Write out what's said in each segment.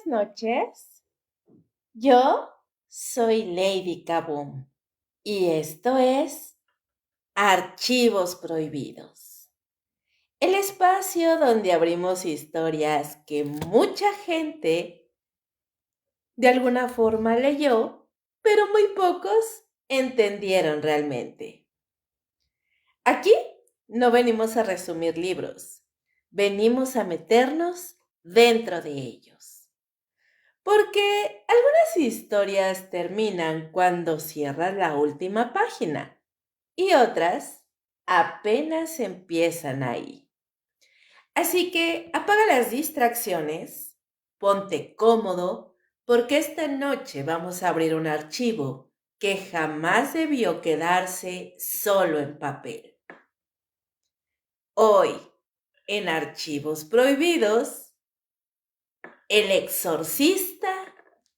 noches. Yo soy Lady Kaboom y esto es Archivos Prohibidos, el espacio donde abrimos historias que mucha gente de alguna forma leyó, pero muy pocos entendieron realmente. Aquí no venimos a resumir libros, venimos a meternos dentro de ellos. Porque algunas historias terminan cuando cierras la última página y otras apenas empiezan ahí. Así que apaga las distracciones, ponte cómodo, porque esta noche vamos a abrir un archivo que jamás debió quedarse solo en papel. Hoy, en Archivos Prohibidos, El exorcista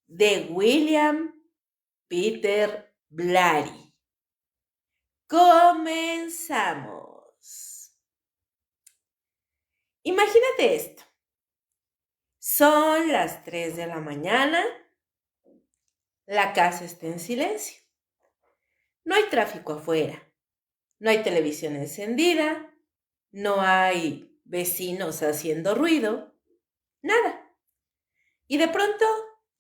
de William Peter Blatty. Comenzamos. Imagínate esto. Son las 3 de la mañana. La casa está en silencio. No hay tráfico afuera. No hay televisión encendida. No hay vecinos haciendo ruido. Nada. Y de pronto,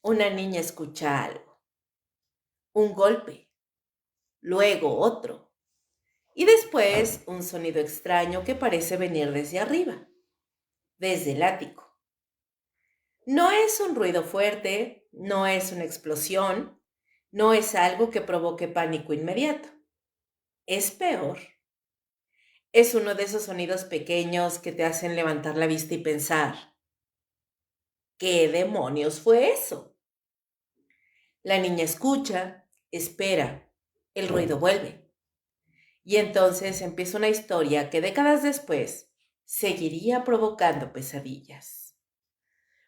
una niña escucha algo. Un golpe. Luego otro. Y después un sonido extraño que parece venir desde arriba, desde el ático. No es un ruido fuerte, no es una explosión, no es algo que provoque pánico inmediato. Es peor. Es uno de esos sonidos pequeños que te hacen levantar la vista y pensar, ¿qué demonios fue eso? La niña escucha, espera, el ruido vuelve. Y entonces empieza una historia que décadas después seguiría provocando pesadillas.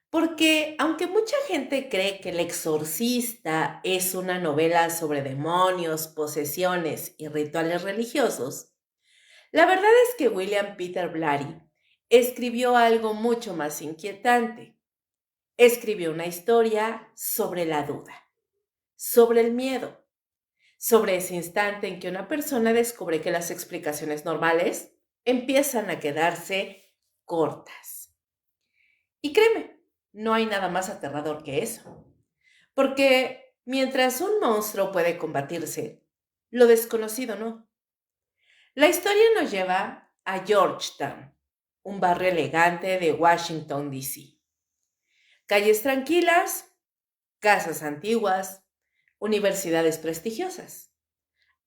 Porque aunque mucha gente cree que El Exorcista es una novela sobre demonios, posesiones y rituales religiosos, la verdad es que William Peter Blatty escribió algo mucho más inquietante. Escribió una historia sobre la duda, sobre el miedo, sobre ese instante en que una persona descubre que las explicaciones normales empiezan a quedarse cortas. Y créeme, no hay nada más aterrador que eso. Porque mientras un monstruo puede combatirse, lo desconocido no. La historia nos lleva a Georgetown, un barrio elegante de Washington, D.C. Calles tranquilas, casas antiguas, universidades prestigiosas,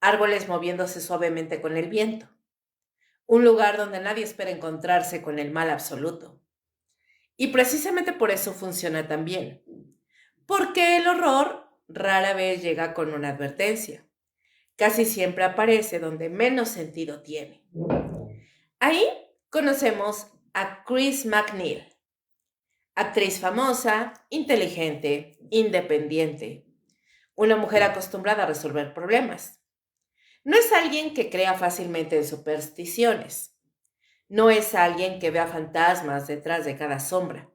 árboles moviéndose suavemente con el viento. Un lugar donde nadie espera encontrarse con el mal absoluto. Y precisamente por eso funciona tan bien. Porque el horror rara vez llega con una advertencia. Casi siempre aparece donde menos sentido tiene. Ahí conocemos a Chris McNeil, actriz famosa, inteligente, independiente, una mujer acostumbrada a resolver problemas. No es alguien que crea fácilmente en supersticiones. No es alguien que vea fantasmas detrás de cada sombra.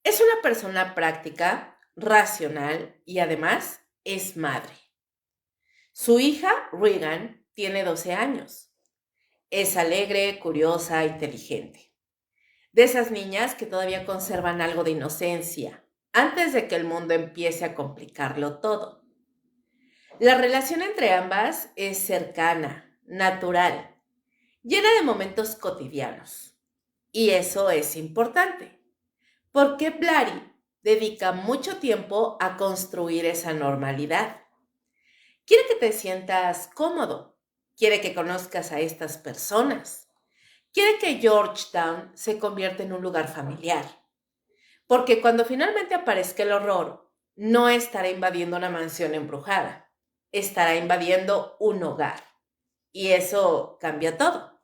Es una persona práctica, racional y además es madre. Su hija, Regan, tiene 12 años. Es alegre, curiosa, inteligente. De esas niñas que todavía conservan algo de inocencia antes de que el mundo empiece a complicarlo todo. La relación entre ambas es cercana, natural, llena de momentos cotidianos. Y eso es importante, porque Blatty dedica mucho tiempo a construir esa normalidad. Quiere que te sientas cómodo, quiere que conozcas a estas personas, quiere que Georgetown se convierta en un lugar familiar, porque cuando finalmente aparezca el horror, no estará invadiendo una mansión embrujada, estará invadiendo un hogar, y eso cambia todo.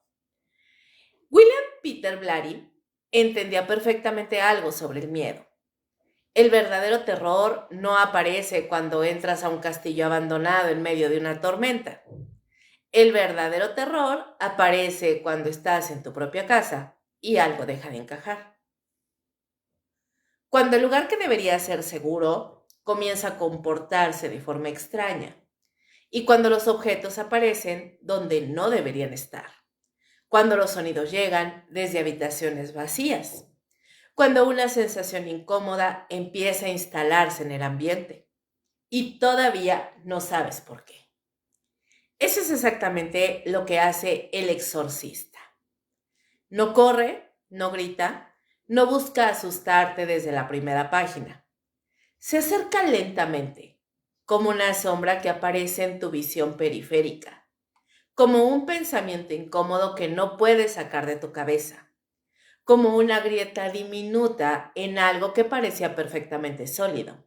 William Peter Blatty entendía perfectamente algo sobre el miedo. El verdadero terror no aparece cuando entras a un castillo abandonado en medio de una tormenta. El verdadero terror aparece cuando estás en tu propia casa y algo deja de encajar. Cuando el lugar que debería ser seguro comienza a comportarse de forma extraña y cuando los objetos aparecen donde no deberían estar, cuando los sonidos llegan desde habitaciones vacías, cuando una sensación incómoda empieza a instalarse en el ambiente y todavía no sabes por qué. Eso es exactamente lo que hace el exorcista. No corre, no grita, no busca asustarte desde la primera página. Se acerca lentamente, como una sombra que aparece en tu visión periférica, como un pensamiento incómodo que no puedes sacar de tu cabeza, como una grieta diminuta en algo que parecía perfectamente sólido.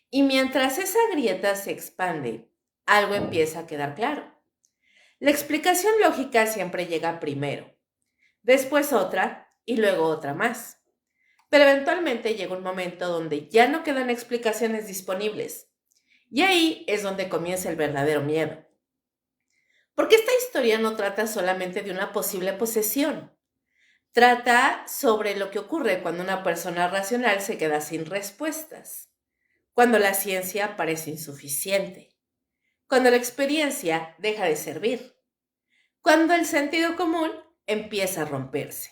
Y mientras esa grieta se expande, algo empieza a quedar claro. La explicación lógica siempre llega primero, después otra y luego otra más. Pero eventualmente llega un momento donde ya no quedan explicaciones disponibles. Y ahí es donde comienza el verdadero miedo. Porque esta historia no trata solamente de una posible posesión. Trata sobre lo que ocurre cuando una persona racional se queda sin respuestas, cuando la ciencia parece insuficiente, cuando la experiencia deja de servir, cuando el sentido común empieza a romperse.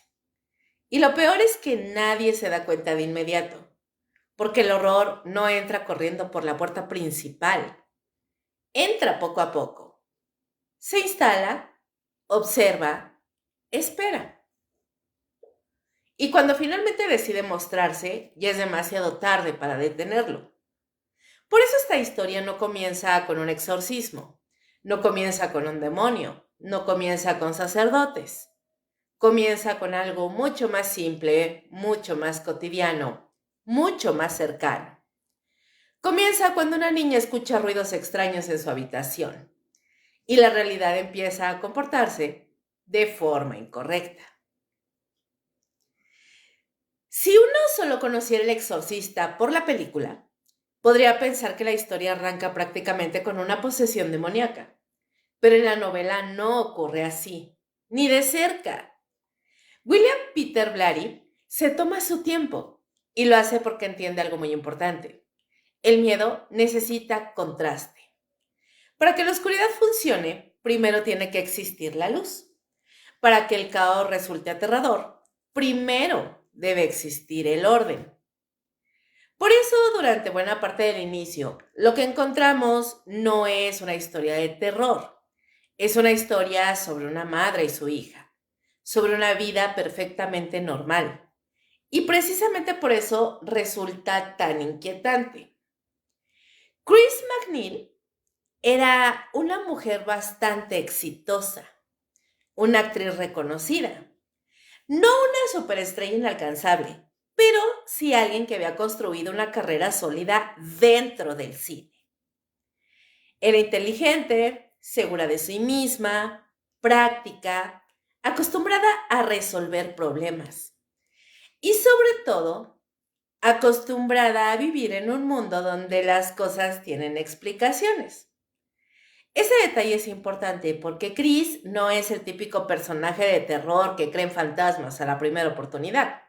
Y lo peor es que nadie se da cuenta de inmediato, porque el horror no entra corriendo por la puerta principal, entra poco a poco, se instala, observa, espera. Y cuando finalmente decide mostrarse, ya es demasiado tarde para detenerlo. Por eso esta historia no comienza con un exorcismo, no comienza con un demonio, no comienza con sacerdotes. Comienza con algo mucho más simple, mucho más cotidiano, mucho más cercano. Comienza cuando una niña escucha ruidos extraños en su habitación y la realidad empieza a comportarse de forma incorrecta. Si uno solo conociera El Exorcista por la película, podría pensar que la historia arranca prácticamente con una posesión demoníaca, pero en la novela no ocurre así, ni de cerca. William Peter Blatty se toma su tiempo y lo hace porque entiende algo muy importante. El miedo necesita contraste. Para que la oscuridad funcione, primero tiene que existir la luz. Para que el caos resulte aterrador, primero debe existir el orden. Por eso, durante buena parte del inicio, lo que encontramos no es una historia de terror, es una historia sobre una madre y su hija, sobre una vida perfectamente normal. Y precisamente por eso resulta tan inquietante. Chris MacNeil era una mujer bastante exitosa, una actriz reconocida, no una superestrella inalcanzable, pero sí alguien que había construido una carrera sólida dentro del cine. Era inteligente, segura de sí misma, práctica, acostumbrada a resolver problemas y sobre todo acostumbrada a vivir en un mundo donde las cosas tienen explicaciones. Ese detalle es importante porque Chris no es el típico personaje de terror que cree en fantasmas a la primera oportunidad.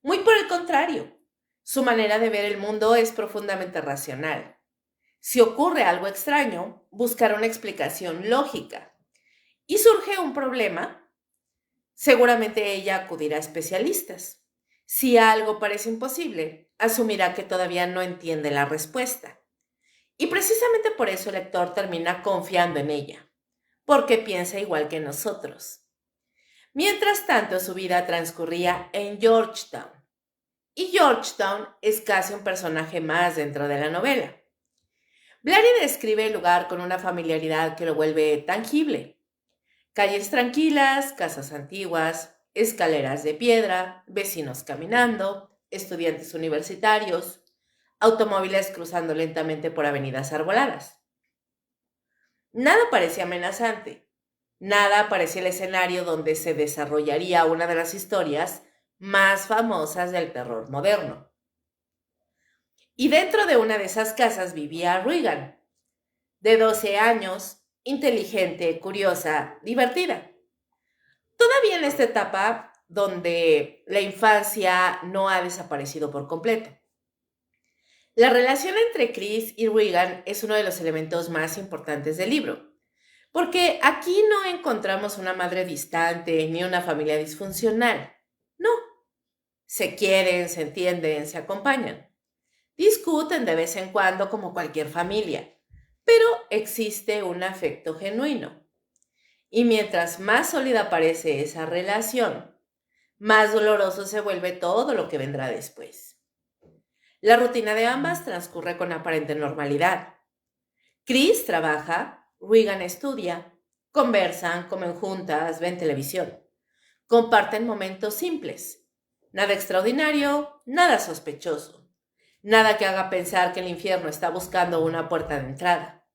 Muy por el contrario, su manera de ver el mundo es profundamente racional. Si ocurre algo extraño, buscará una explicación lógica. Y surge un problema, seguramente ella acudirá a especialistas. Si algo parece imposible, asumirá que todavía no entiende la respuesta. Y precisamente por eso el lector termina confiando en ella, porque piensa igual que nosotros. Mientras tanto, su vida transcurría en Georgetown. Y Georgetown es casi un personaje más dentro de la novela. Blatty describe el lugar con una familiaridad que lo vuelve tangible. Calles tranquilas, casas antiguas, escaleras de piedra, vecinos caminando, estudiantes universitarios, automóviles cruzando lentamente por avenidas arboladas. Nada parecía amenazante. Nada parecía el escenario donde se desarrollaría una de las historias más famosas del terror moderno. Y dentro de una de esas casas vivía Regan, de 12 años, inteligente, curiosa, divertida. Todavía en esta etapa donde la infancia no ha desaparecido por completo. La relación entre Chris y Regan es uno de los elementos más importantes del libro, porque aquí no encontramos una madre distante ni una familia disfuncional. No, se quieren, se entienden, se acompañan. Discuten de vez en cuando como cualquier familia, pero existe un afecto genuino. Y mientras más sólida parece esa relación, más doloroso se vuelve todo lo que vendrá después. La rutina de ambas transcurre con aparente normalidad. Chris trabaja, Regan estudia, conversan, comen juntas, ven televisión. Comparten momentos simples. Nada extraordinario, nada sospechoso. Nada que haga pensar que el infierno está buscando una puerta de entrada.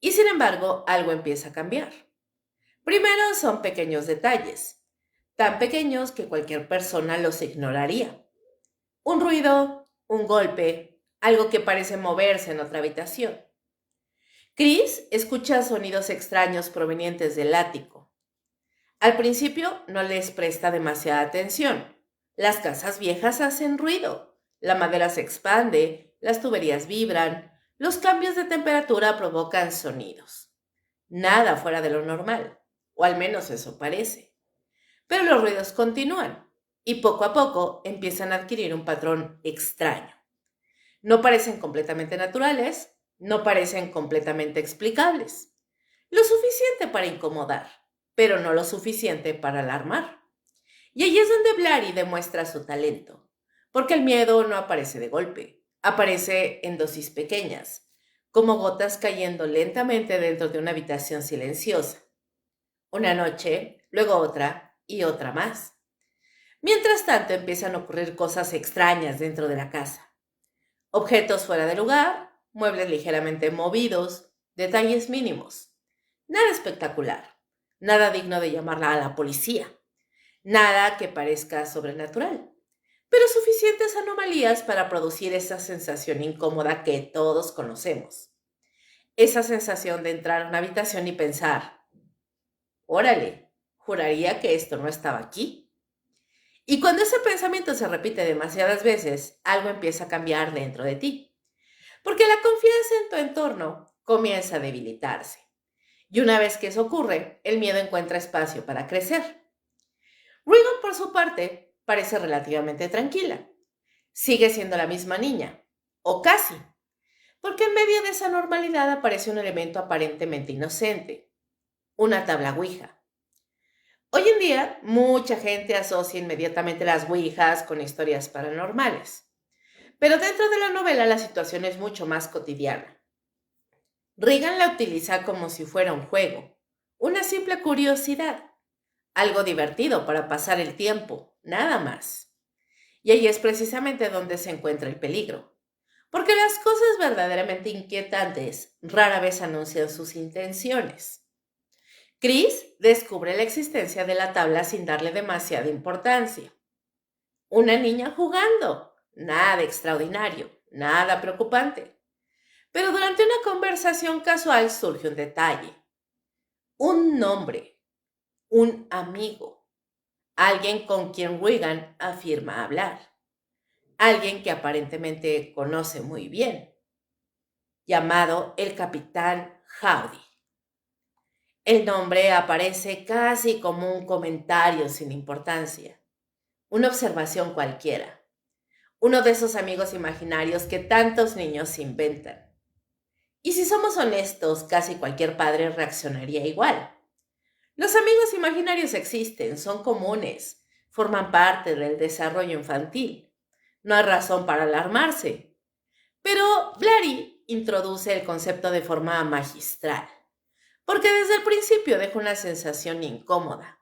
Y sin embargo, algo empieza a cambiar. Primero son pequeños detalles, tan pequeños que cualquier persona los ignoraría. Un ruido, un golpe, algo que parece moverse en otra habitación. Chris escucha sonidos extraños provenientes del ático. Al principio no les presta demasiada atención. Las casas viejas hacen ruido, la madera se expande, las tuberías vibran, los cambios de temperatura provocan sonidos. Nada fuera de lo normal, o al menos eso parece. Pero los ruidos continúan y poco a poco empiezan a adquirir un patrón extraño. No parecen completamente naturales, no parecen completamente explicables. Lo suficiente para incomodar, pero no lo suficiente para alarmar. Y ahí es donde Blary demuestra su talento, porque el miedo no aparece de golpe, aparece en dosis pequeñas, como gotas cayendo lentamente dentro de una habitación silenciosa. Una noche, luego otra y otra más. Mientras tanto empiezan a ocurrir cosas extrañas dentro de la casa. Objetos fuera de lugar, muebles ligeramente movidos, detalles mínimos. Nada espectacular, nada digno de llamarla a la policía, nada que parezca sobrenatural, pero suficientes anomalías para producir esa sensación incómoda que todos conocemos. Esa sensación de entrar a una habitación y pensar, órale, juraría que esto no estaba aquí. Y cuando ese pensamiento se repite demasiadas veces, algo empieza a cambiar dentro de ti, porque la confianza en tu entorno comienza a debilitarse. Y una vez que eso ocurre, el miedo encuentra espacio para crecer. Regan, por su parte, parece relativamente tranquila. Sigue siendo la misma niña, o casi, porque en medio de esa normalidad aparece un elemento aparentemente inocente, una tabla Ouija. Hoy en día, mucha gente asocia inmediatamente las Ouijas con historias paranormales, pero dentro de la novela la situación es mucho más cotidiana. Regan la utiliza como si fuera un juego, una simple curiosidad, algo divertido para pasar el tiempo, nada más. Y ahí es precisamente donde se encuentra el peligro, porque las cosas verdaderamente inquietantes rara vez anuncian sus intenciones. Chris descubre la existencia de la tabla sin darle demasiada importancia. Una niña jugando, nada extraordinario, nada preocupante. Pero durante una conversación casual surge un detalle, un nombre, un amigo, alguien con quien Regan afirma hablar, alguien que aparentemente conoce muy bien, llamado el Capitán Howdy. El nombre aparece casi como un comentario sin importancia, una observación cualquiera, uno de esos amigos imaginarios que tantos niños inventan. Y si somos honestos, casi cualquier padre reaccionaría igual. Los amigos imaginarios existen, son comunes, forman parte del desarrollo infantil. No hay razón para alarmarse. Pero Blary introduce el concepto de forma magistral, porque desde el principio deja una sensación incómoda.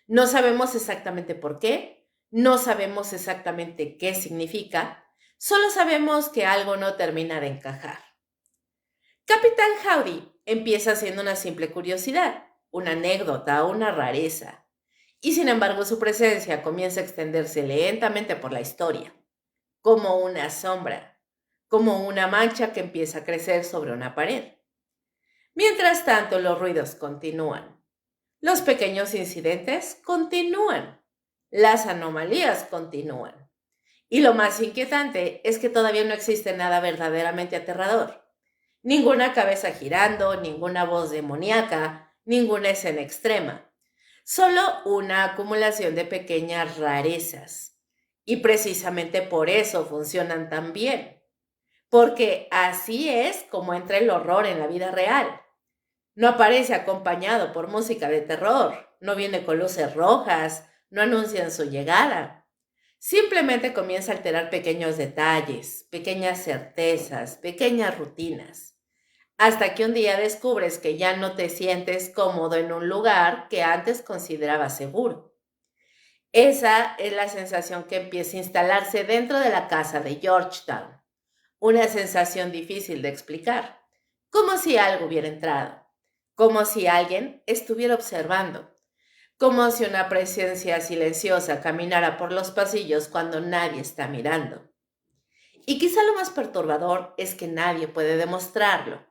No sabemos exactamente por qué, no sabemos exactamente qué significa, solo sabemos que algo no termina de encajar. Capitán Howdy empieza siendo una simple curiosidad, una anécdota, una rareza, y sin embargo su presencia comienza a extenderse lentamente por la historia, como una sombra, como una mancha que empieza a crecer sobre una pared. Mientras tanto, los ruidos continúan. Los pequeños incidentes continúan. Las anomalías continúan. Y lo más inquietante es que todavía no existe nada verdaderamente aterrador. Ninguna cabeza girando, ninguna voz demoníaca, ninguna escena extrema. Solo una acumulación de pequeñas rarezas. Y precisamente por eso funcionan tan bien. Porque así es como entra el horror en la vida real. No aparece acompañado por música de terror, no viene con luces rojas, no anuncian su llegada. Simplemente comienza a alterar pequeños detalles, pequeñas certezas, pequeñas rutinas, hasta que un día descubres que ya no te sientes cómodo en un lugar que antes considerabas seguro. Esa es la sensación que empieza a instalarse dentro de la casa de Georgetown, una sensación difícil de explicar, como si algo hubiera entrado, como si alguien estuviera observando, como si una presencia silenciosa caminara por los pasillos cuando nadie está mirando. Y quizá lo más perturbador es que nadie puede demostrarlo.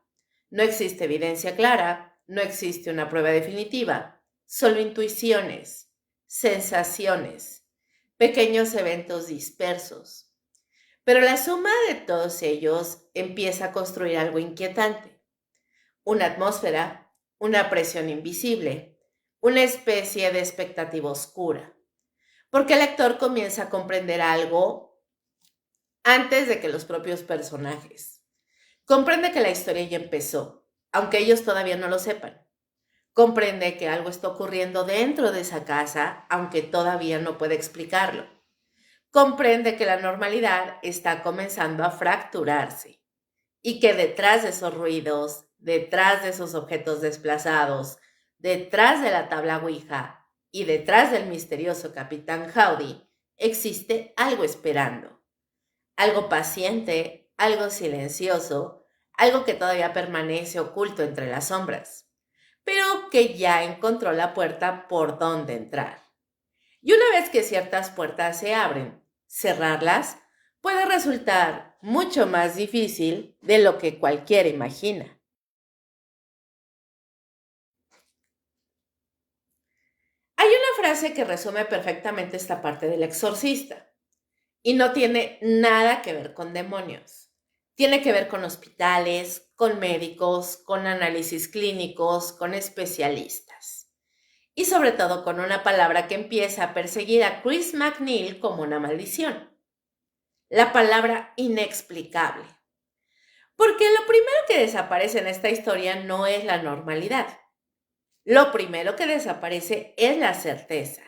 No existe evidencia clara, no existe una prueba definitiva, solo intuiciones, sensaciones, pequeños eventos dispersos. Pero la suma de todos ellos empieza a construir algo inquietante, una atmósfera, una presión invisible, una especie de expectativa oscura, porque el lector comienza a comprender algo antes de que los propios personajes. Comprende que la historia ya empezó, aunque ellos todavía no lo sepan. Comprende que algo está ocurriendo dentro de esa casa, aunque todavía no puede explicarlo. Comprende que la normalidad está comenzando a fracturarse y que detrás de esos ruidos, detrás de esos objetos desplazados, detrás de la tabla Ouija y detrás del misterioso Capitán Howdy, existe algo esperando, algo paciente, algo silencioso, algo que todavía permanece oculto entre las sombras, pero que ya encontró la puerta por donde entrar. Y una vez que ciertas puertas se abren, cerrarlas puede resultar mucho más difícil de lo que cualquiera imagina. Hay una frase que resume perfectamente esta parte del exorcista y no tiene nada que ver con demonios. Tiene que ver con hospitales, con médicos, con análisis clínicos, con especialistas. Y sobre todo con una palabra que empieza a perseguir a Chris MacNeil como una maldición. La palabra inexplicable. Porque lo primero que desaparece en esta historia no es la normalidad. Lo primero que desaparece es la certeza.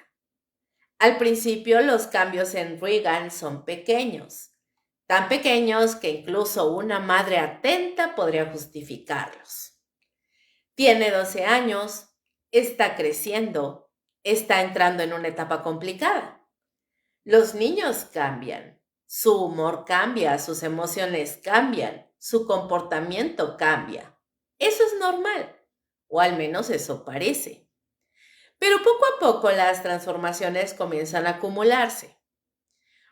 Al principio los cambios en Regan son pequeños, tan pequeños que incluso una madre atenta podría justificarlos. Tiene 12 años, está creciendo, está entrando en una etapa complicada. Los niños cambian, su humor cambia, sus emociones cambian, su comportamiento cambia. Eso es normal, o al menos eso parece. Pero poco a poco las transformaciones comienzan a acumularse.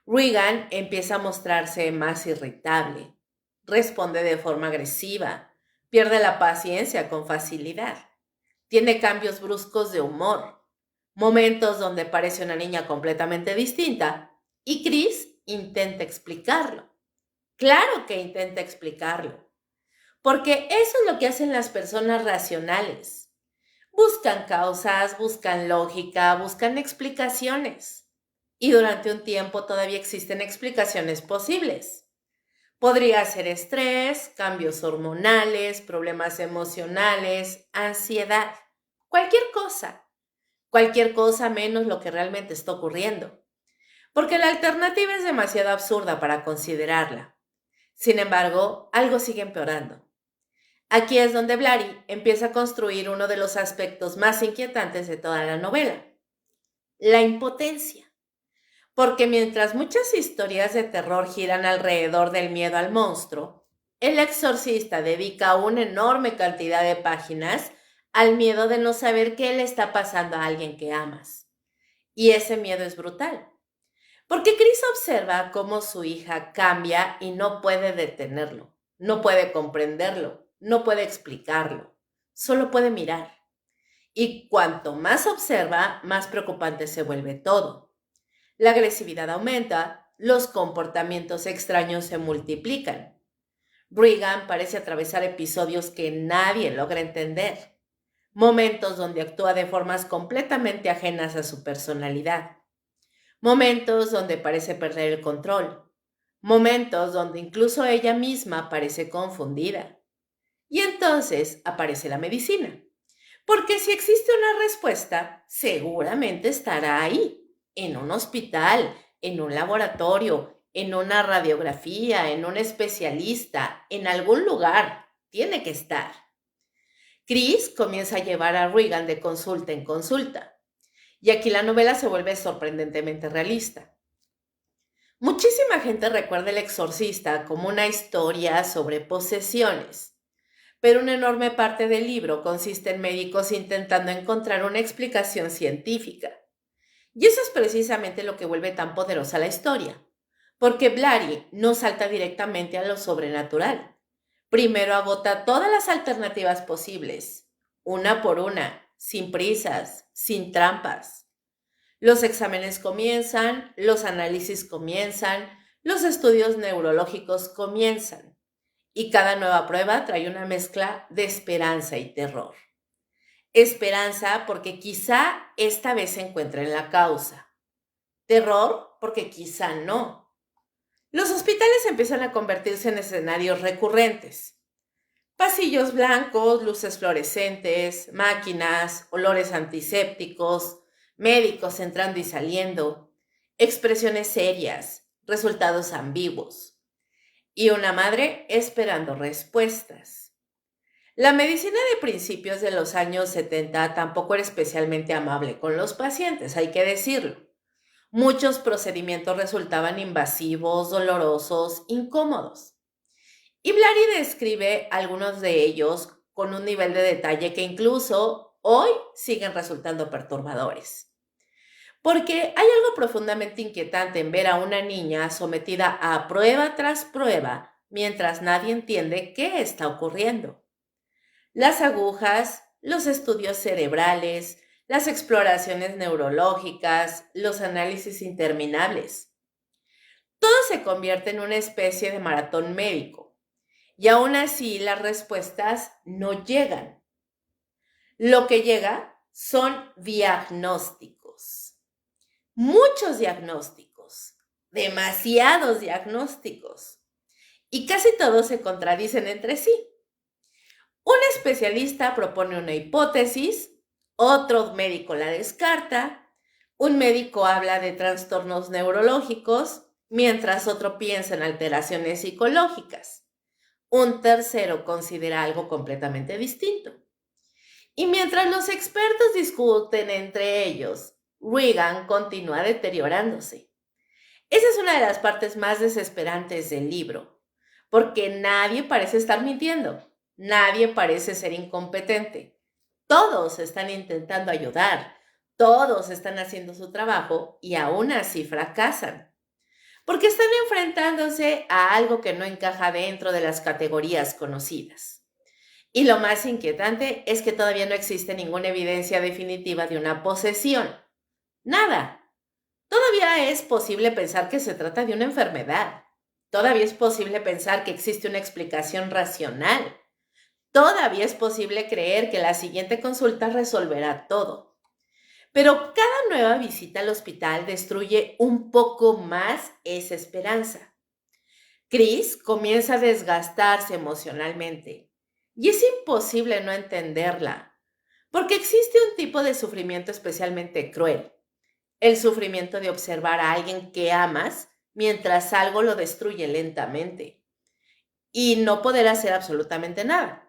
Regan empieza a mostrarse más irritable, responde de forma agresiva, pierde la paciencia con facilidad, tiene cambios bruscos de humor, momentos donde parece una niña completamente distinta, y Chris intenta explicarlo. Claro que intenta explicarlo, porque eso es lo que hacen las personas racionales. Buscan causas, buscan lógica, buscan explicaciones. Y durante un tiempo todavía existen explicaciones posibles. Podría ser estrés, cambios hormonales, problemas emocionales, ansiedad, cualquier cosa. Cualquier cosa menos lo que realmente está ocurriendo. Porque la alternativa es demasiado absurda para considerarla. Sin embargo, algo sigue empeorando. Aquí es donde Blary empieza a construir uno de los aspectos más inquietantes de toda la novela, la impotencia. Porque mientras muchas historias de terror giran alrededor del miedo al monstruo, el exorcista dedica una enorme cantidad de páginas al miedo de no saber qué le está pasando a alguien que amas. Y ese miedo es brutal. Porque Chris observa cómo su hija cambia y no puede detenerlo, no puede comprenderlo, no puede explicarlo, solo puede mirar. Y cuanto más observa, más preocupante se vuelve todo. La agresividad aumenta, los comportamientos extraños se multiplican. Regan parece atravesar episodios que nadie logra entender, momentos donde actúa de formas completamente ajenas a su personalidad, momentos donde parece perder el control, momentos donde incluso ella misma parece confundida. Y entonces aparece la medicina, porque si existe una respuesta, seguramente estará ahí, en un hospital, en un laboratorio, en una radiografía, en un especialista, en algún lugar. Tiene que estar. Chris comienza a llevar a Regan de consulta en consulta. Y aquí la novela se vuelve sorprendentemente realista. Muchísima gente recuerda El Exorcista como una historia sobre posesiones, pero una enorme parte del libro consiste en médicos intentando encontrar una explicación científica. Y eso es precisamente lo que vuelve tan poderosa la historia, porque Blatty no salta directamente a lo sobrenatural. Primero agota todas las alternativas posibles, una por una, sin prisas, sin trampas. Los exámenes comienzan, los análisis comienzan, los estudios neurológicos comienzan, y cada nueva prueba trae una mezcla de esperanza y terror. Esperanza porque quizá esta vez se encuentren la causa. Terror porque quizá no. Los hospitales empiezan a convertirse en escenarios recurrentes. Pasillos blancos, luces fluorescentes, máquinas, olores antisépticos, médicos entrando y saliendo, expresiones serias, resultados ambiguos, y una madre esperando respuestas. La medicina de principios de los años 70 tampoco era especialmente amable con los pacientes, hay que decirlo. Muchos procedimientos resultaban invasivos, dolorosos, incómodos. Y Blatty describe algunos de ellos con un nivel de detalle que incluso hoy siguen resultando perturbadores. Porque hay algo profundamente inquietante en ver a una niña sometida a prueba tras prueba mientras nadie entiende qué está ocurriendo. Las agujas, los estudios cerebrales, las exploraciones neurológicas, los análisis interminables. Todo se convierte en una especie de maratón médico. Y aún así las respuestas no llegan. Lo que llega son diagnósticos. Muchos diagnósticos. Demasiados diagnósticos. Y casi todos se contradicen entre sí. Un especialista propone una hipótesis, otro médico la descarta, un médico habla de trastornos neurológicos, mientras otro piensa en alteraciones psicológicas. Un tercero considera algo completamente distinto. Y mientras los expertos discuten entre ellos, Regan continúa deteriorándose. Esa es una de las partes más desesperantes del libro, porque nadie parece estar mintiendo. Nadie parece ser incompetente. Todos están intentando ayudar. Todos están haciendo su trabajo y aún así fracasan. Porque están enfrentándose a algo que no encaja dentro de las categorías conocidas. Y lo más inquietante es que todavía no existe ninguna evidencia definitiva de una posesión. Nada. Todavía es posible pensar que se trata de una enfermedad. Todavía es posible pensar que existe una explicación racional. Todavía es posible creer que la siguiente consulta resolverá todo. Pero cada nueva visita al hospital destruye un poco más esa esperanza. Chris comienza a desgastarse emocionalmente y es imposible no entenderla, porque existe un tipo de sufrimiento especialmente cruel, el sufrimiento de observar a alguien que amas mientras algo lo destruye lentamente y no poder hacer absolutamente nada.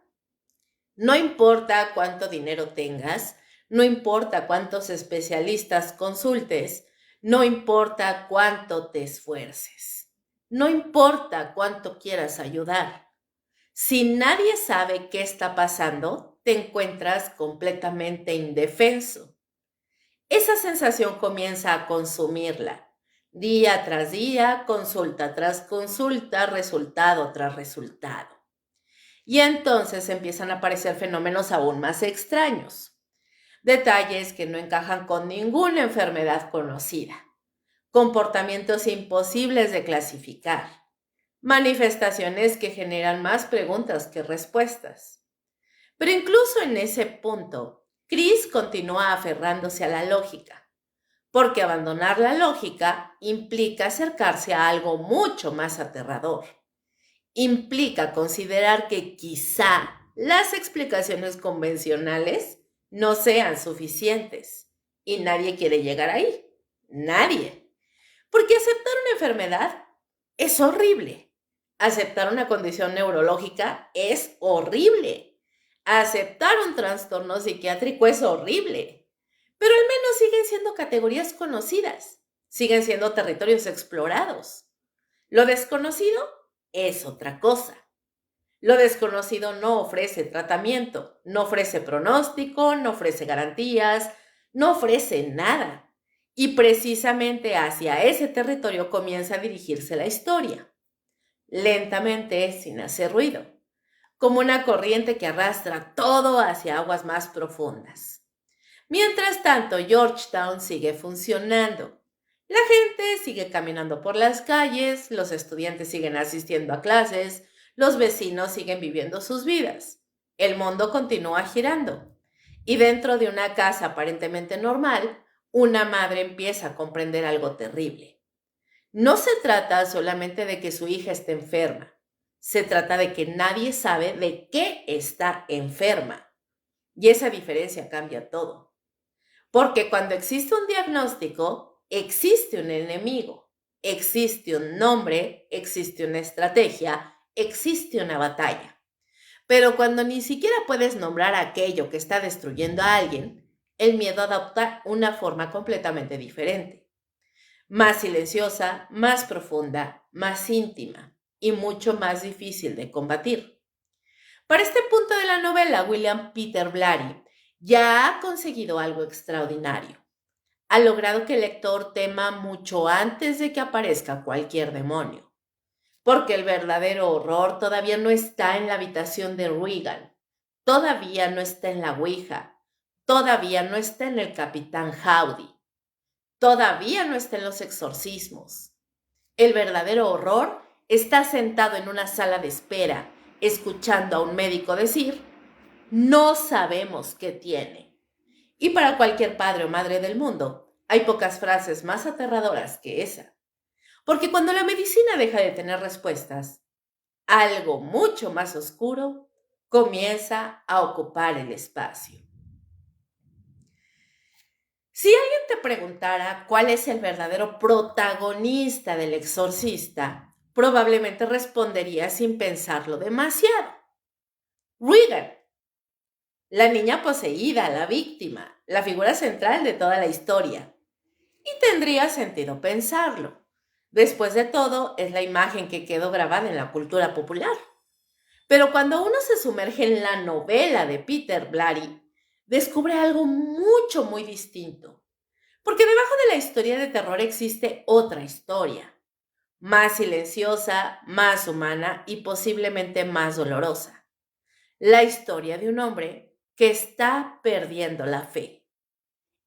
No importa cuánto dinero tengas, no importa cuántos especialistas consultes, no importa cuánto te esfuerces, no importa cuánto quieras ayudar. Si nadie sabe qué está pasando, te encuentras completamente indefenso. Esa sensación comienza a consumirla. Día tras día, consulta tras consulta, resultado tras resultado. Y entonces empiezan a aparecer fenómenos aún más extraños. Detalles que no encajan con ninguna enfermedad conocida. comportamientos imposibles de clasificar, manifestaciones que generan más preguntas que respuestas. Pero incluso en ese punto, Chris continúa aferrándose a la lógica, porque abandonar la lógica implica acercarse a algo mucho más aterrador. Implica considerar que quizá las explicaciones convencionales no sean suficientes y nadie quiere llegar ahí. Nadie. Porque aceptar una enfermedad es horrible. Aceptar una condición neurológica es horrible. Aceptar un trastorno psiquiátrico es horrible. Pero al menos siguen siendo categorías conocidas. Siguen siendo territorios explorados. Lo desconocido es otra cosa. Lo desconocido no ofrece tratamiento, no ofrece pronóstico, no ofrece garantías, no ofrece nada. Y precisamente hacia ese territorio comienza a dirigirse la historia, lentamente, sin hacer ruido, como una corriente que arrastra todo hacia aguas más profundas. Mientras tanto, Georgetown sigue funcionando. La gente sigue caminando por las calles, los estudiantes siguen asistiendo a clases, los vecinos siguen viviendo sus vidas. El mundo continúa girando. Y dentro de una casa aparentemente normal, una madre empieza a comprender algo terrible. No se trata solamente de que su hija esté enferma. Se trata de que nadie sabe de qué está enferma. Y esa diferencia cambia todo. Porque cuando existe un diagnóstico, existe un enemigo, existe un nombre, existe una estrategia, existe una batalla. Pero cuando ni siquiera puedes nombrar aquello que está destruyendo a alguien, el miedo adopta una forma completamente diferente. Más silenciosa, más profunda, más íntima y mucho más difícil de combatir. Para este punto de la novela, William Peter Blatty ya ha conseguido algo extraordinario. Ha logrado que el lector tema mucho antes de que aparezca cualquier demonio. Porque el verdadero horror todavía no está en la habitación de Regan, todavía no está en la Ouija, todavía no está en el Capitán Howdy, todavía no está en los exorcismos. El verdadero horror está sentado en una sala de espera, escuchando a un médico decir: no sabemos qué tiene. Y para cualquier padre o madre del mundo, hay pocas frases más aterradoras que esa. Porque cuando la medicina deja de tener respuestas, algo mucho más oscuro comienza a ocupar el espacio. Si alguien te preguntara cuál es el verdadero protagonista del exorcista, probablemente respondería sin pensarlo demasiado: Regan. La niña poseída, la víctima, la figura central de toda la historia. Y tendría sentido pensarlo. Después de todo, es la imagen que quedó grabada en la cultura popular. Pero cuando uno se sumerge en la novela de Peter Blatty, descubre algo muy distinto. Porque debajo de la historia de terror existe otra historia, más silenciosa, más humana y posiblemente más dolorosa. La historia de un hombre que está perdiendo la fe.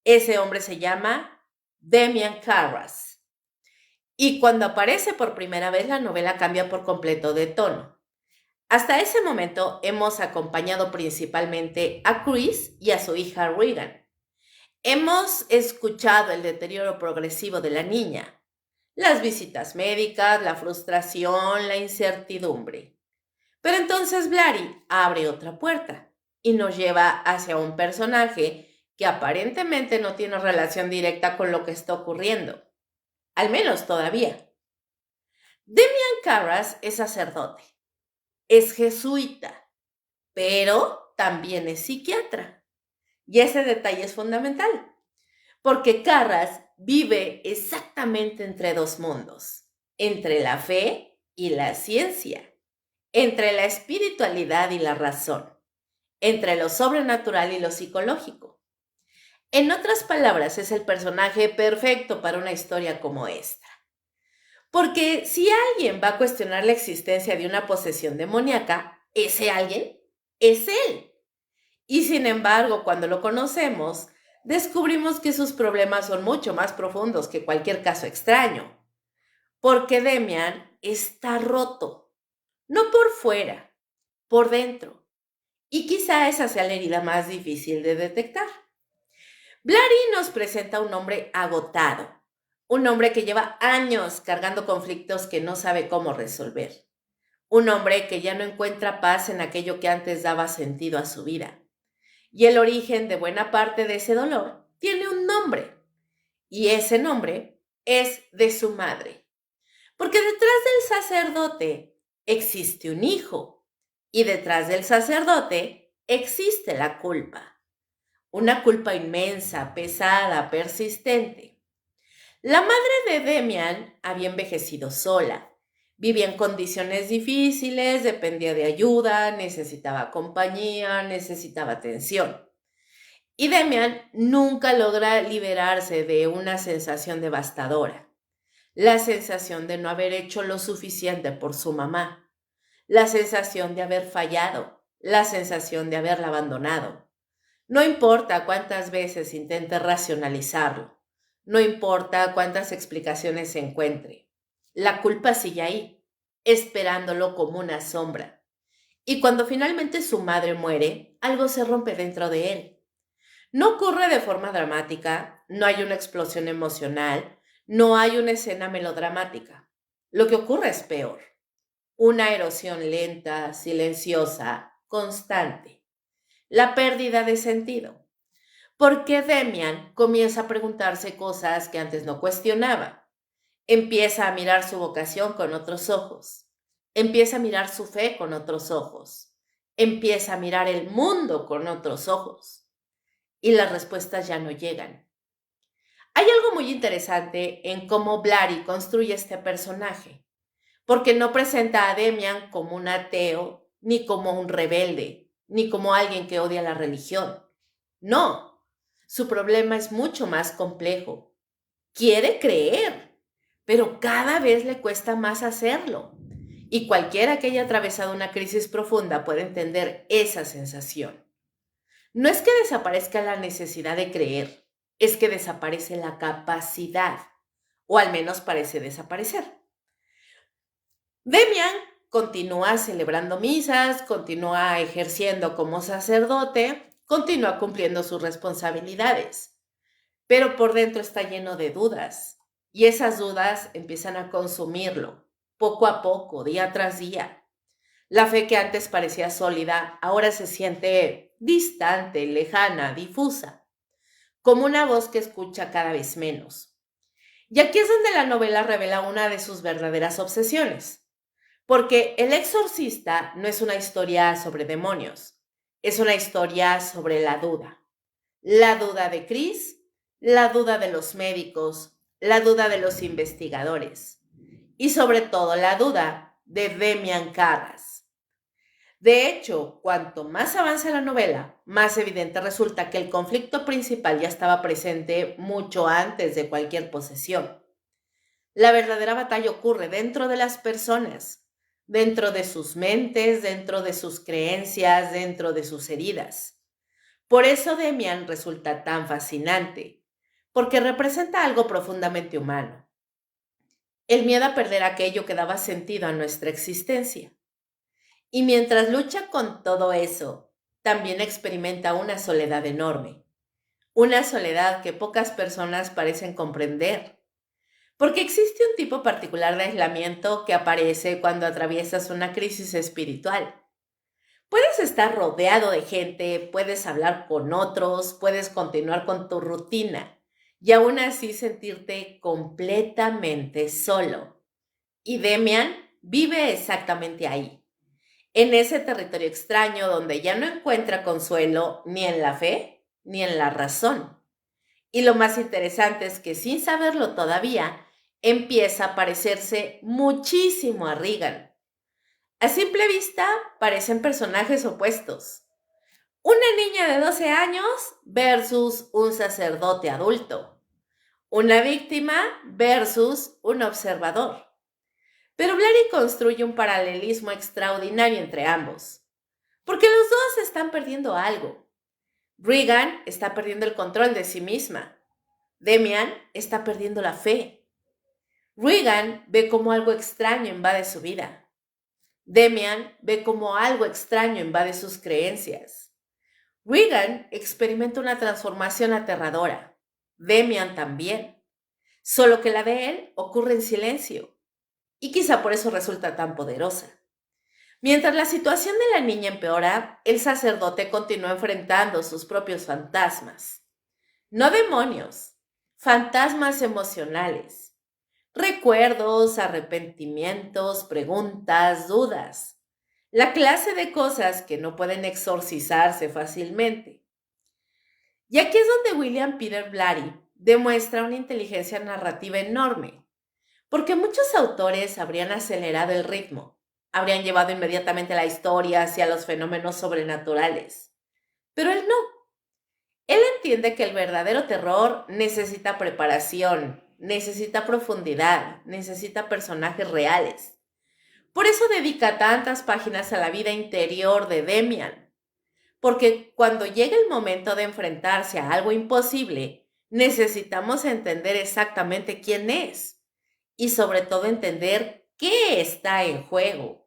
Ese hombre se llama Demian Carras. Y cuando aparece por primera vez, la novela cambia por completo de tono. Hasta ese momento hemos acompañado principalmente a Chris y a su hija Regan. Hemos escuchado el deterioro progresivo de la niña, las visitas médicas, la frustración, la incertidumbre. Pero entonces Blatty abre otra puerta y nos lleva hacia un personaje que aparentemente no tiene relación directa con lo que está ocurriendo. Al menos todavía. Demian Carras es sacerdote, es jesuita, pero también es psiquiatra. Y ese detalle es fundamental, porque Carras vive exactamente entre dos mundos, entre la fe y la ciencia, entre la espiritualidad y la razón, entre lo sobrenatural y lo psicológico. En otras palabras, es el personaje perfecto para una historia como esta. Porque si alguien va a cuestionar la existencia de una posesión demoníaca, ese alguien es él. Y sin embargo, cuando lo conocemos, descubrimos que sus problemas son mucho más profundos que cualquier caso extraño, porque Demian está roto, no por fuera, por dentro, y quizá esa sea la herida más difícil de detectar. Blary nos presenta un hombre agotado, un hombre que lleva años cargando conflictos que no sabe cómo resolver, un hombre que ya no encuentra paz en aquello que antes daba sentido a su vida. Y el origen de buena parte de ese dolor tiene un nombre, y ese nombre es de su madre. Porque detrás del sacerdote existe un hijo, y detrás del sacerdote existe la culpa. Una culpa inmensa, pesada, persistente. La madre de Demian había envejecido sola. Vivía en condiciones difíciles, dependía de ayuda, necesitaba compañía, necesitaba atención. Y Demian nunca logra liberarse de una sensación devastadora. La sensación de no haber hecho lo suficiente por su mamá. La sensación de haber fallado. La sensación de haberla abandonado. No importa cuántas veces intente racionalizarlo. No importa cuántas explicaciones se encuentre. La culpa sigue ahí, esperándolo como una sombra. Y cuando finalmente su madre muere, algo se rompe dentro de él. No ocurre de forma dramática, no hay una explosión emocional, no hay una escena melodramática. Lo que ocurre es peor. Una erosión lenta, silenciosa, constante. La pérdida de sentido. Porque Demian comienza a preguntarse cosas que antes no cuestionaba. Empieza a mirar su vocación con otros ojos. Empieza a mirar su fe con otros ojos. Empieza a mirar el mundo con otros ojos. Y las respuestas ya no llegan. Hay algo muy interesante en cómo Blary construye este personaje, porque no presenta a Demian como un ateo, ni como un rebelde, ni como alguien que odia la religión. No, su problema es mucho más complejo. Quiere creer, pero cada vez le cuesta más hacerlo. Y cualquiera que haya atravesado una crisis profunda puede entender esa sensación. No es que desaparezca la necesidad de creer, es que desaparece la capacidad, o al menos parece desaparecer. Demian continúa celebrando misas, continúa ejerciendo como sacerdote, continúa cumpliendo sus responsabilidades, pero por dentro está lleno de dudas, y esas dudas empiezan a consumirlo, poco a poco, día tras día. La fe que antes parecía sólida, ahora se siente distante, lejana, difusa, como una voz que escucha cada vez menos. Y aquí es donde la novela revela una de sus verdaderas obsesiones, porque El Exorcista no es una historia sobre demonios, es una historia sobre la duda. La duda de Chris, la duda de los médicos, la duda de los investigadores y sobre todo la duda de Demian Carras. De hecho, cuanto más avanza la novela, más evidente resulta que el conflicto principal ya estaba presente mucho antes de cualquier posesión. La verdadera batalla ocurre dentro de las personas, dentro de sus mentes, dentro de sus creencias, dentro de sus heridas. Por eso Demian resulta tan fascinante, porque representa algo profundamente humano. El miedo a perder aquello que daba sentido a nuestra existencia. Y mientras lucha con todo eso, también experimenta una soledad enorme, una soledad que pocas personas parecen comprender, porque existe un tipo particular de aislamiento que aparece cuando atraviesas una crisis espiritual. Puedes estar rodeado de gente, puedes hablar con otros, puedes continuar con tu rutina y aún así sentirte completamente solo. Y Demian vive exactamente ahí, en ese territorio extraño donde ya no encuentra consuelo ni en la fe ni en la razón. Y lo más interesante es que sin saberlo todavía, empieza a parecerse muchísimo a Regan. A simple vista parecen personajes opuestos. Una niña de 12 años versus un sacerdote adulto. Una víctima versus un observador. Pero Blary construye un paralelismo extraordinario entre ambos, porque los dos están perdiendo algo. Regan está perdiendo el control de sí misma. Demian está perdiendo la fe. Regan ve cómo algo extraño invade su vida. Demian ve cómo algo extraño invade sus creencias. Regan experimenta una transformación aterradora. Demian también. Solo que la de él ocurre en silencio. Y quizá por eso resulta tan poderosa. Mientras la situación de la niña empeora, el sacerdote continúa enfrentando sus propios fantasmas. No demonios, fantasmas emocionales. Recuerdos, arrepentimientos, preguntas, dudas. La clase de cosas que no pueden exorcizarse fácilmente. Y aquí es donde William Peter Blatty demuestra una inteligencia narrativa enorme, porque muchos autores habrían acelerado el ritmo, habrían llevado inmediatamente la historia hacia los fenómenos sobrenaturales. Pero él no. Él entiende que el verdadero terror necesita preparación, necesita profundidad, necesita personajes reales. Por eso dedica tantas páginas a la vida interior de Demian, porque cuando llega el momento de enfrentarse a algo imposible, necesitamos entender exactamente quién es y sobre todo entender qué está en juego,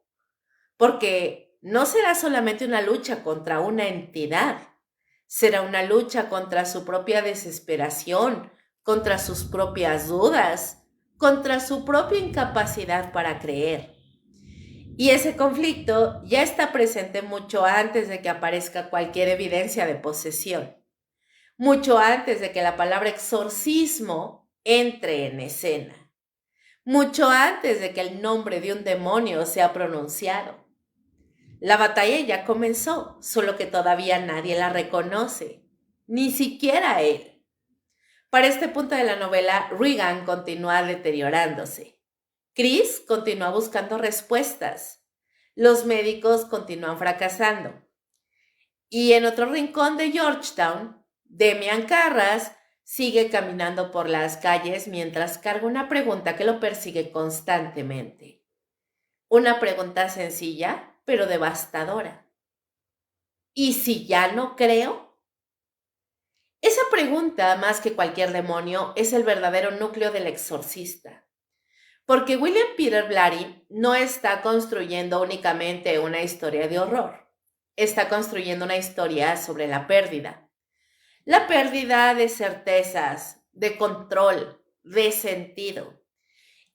porque no será solamente una lucha contra una entidad, será una lucha contra su propia desesperación, contra sus propias dudas, contra su propia incapacidad para creer. Y ese conflicto ya está presente mucho antes de que aparezca cualquier evidencia de posesión, mucho antes de que la palabra exorcismo entre en escena, mucho antes de que el nombre de un demonio sea pronunciado. La batalla ya comenzó, solo que todavía nadie la reconoce, ni siquiera él. Para este punto de la novela, Regan continúa deteriorándose. Chris continúa buscando respuestas. Los médicos continúan fracasando. Y en otro rincón de Georgetown, Demian Carras sigue caminando por las calles mientras carga una pregunta que lo persigue constantemente. Una pregunta sencilla, pero devastadora. ¿Y si ya no creo? Esa pregunta, más que cualquier demonio, es el verdadero núcleo del exorcista. Porque William Peter Blatty no está construyendo únicamente una historia de horror. Está construyendo una historia sobre la pérdida. La pérdida de certezas, de control, de sentido.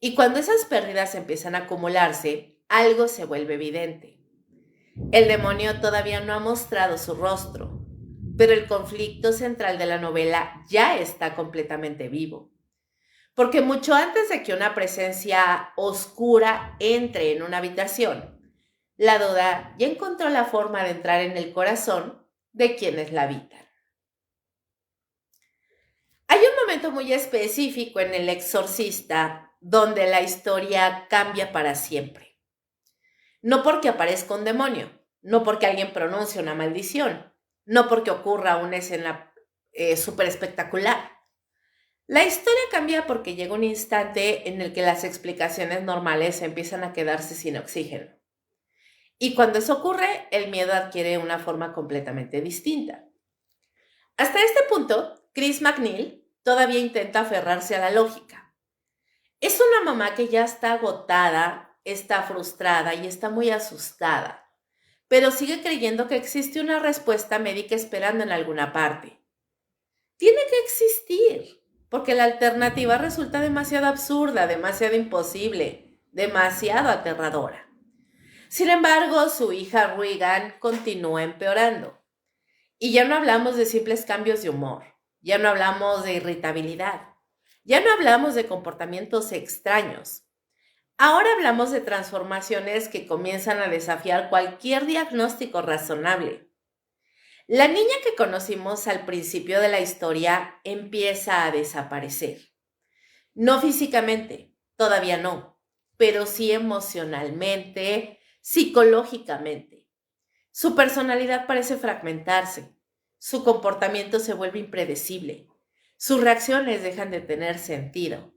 Y cuando esas pérdidas empiezan a acumularse, algo se vuelve evidente. El demonio todavía no ha mostrado su rostro, pero el conflicto central de la novela ya está completamente vivo. Porque mucho antes de que una presencia oscura entre en una habitación, la duda ya encontró la forma de entrar en el corazón de quienes la habitan. Hay un momento muy específico en El Exorcista donde la historia cambia para siempre. No porque aparezca un demonio, no porque alguien pronuncie una maldición, no porque ocurra una escena súper espectacular. La historia cambia porque llega un instante en el que las explicaciones normales empiezan a quedarse sin oxígeno. Y cuando eso ocurre, el miedo adquiere una forma completamente distinta. Hasta este punto, Chris MacNeil todavía intenta aferrarse a la lógica. Es una mamá que ya está agotada, está frustrada y está muy asustada, pero sigue creyendo que existe una respuesta médica esperando en alguna parte. Tiene que existir, porque la alternativa resulta demasiado absurda, demasiado imposible, demasiado aterradora. Sin embargo, su hija Regan continúa empeorando. Y ya no hablamos de simples cambios de humor, ya no hablamos de irritabilidad, ya no hablamos de comportamientos extraños. Ahora hablamos de transformaciones que comienzan a desafiar cualquier diagnóstico razonable. La niña que conocimos al principio de la historia empieza a desaparecer. No físicamente, todavía no, pero sí emocionalmente, psicológicamente. Su personalidad parece fragmentarse, su comportamiento se vuelve impredecible, sus reacciones dejan de tener sentido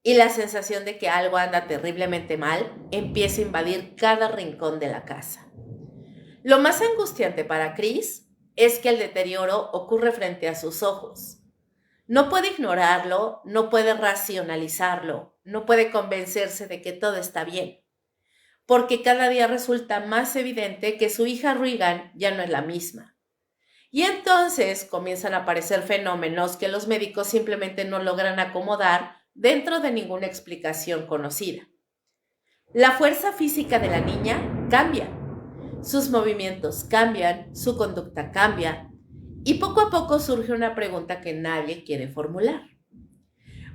y la sensación de que algo anda terriblemente mal empieza a invadir cada rincón de la casa. Lo más angustiante para Chris es que el deterioro ocurre frente a sus ojos. No puede ignorarlo, no puede racionalizarlo, no puede convencerse de que todo está bien, porque cada día resulta más evidente que su hija Regan ya no es la misma. Y entonces comienzan a aparecer fenómenos que los médicos simplemente no logran acomodar dentro de ninguna explicación conocida. La fuerza física de la niña cambia, sus movimientos cambian, su conducta cambia, y poco a poco surge una pregunta que nadie quiere formular.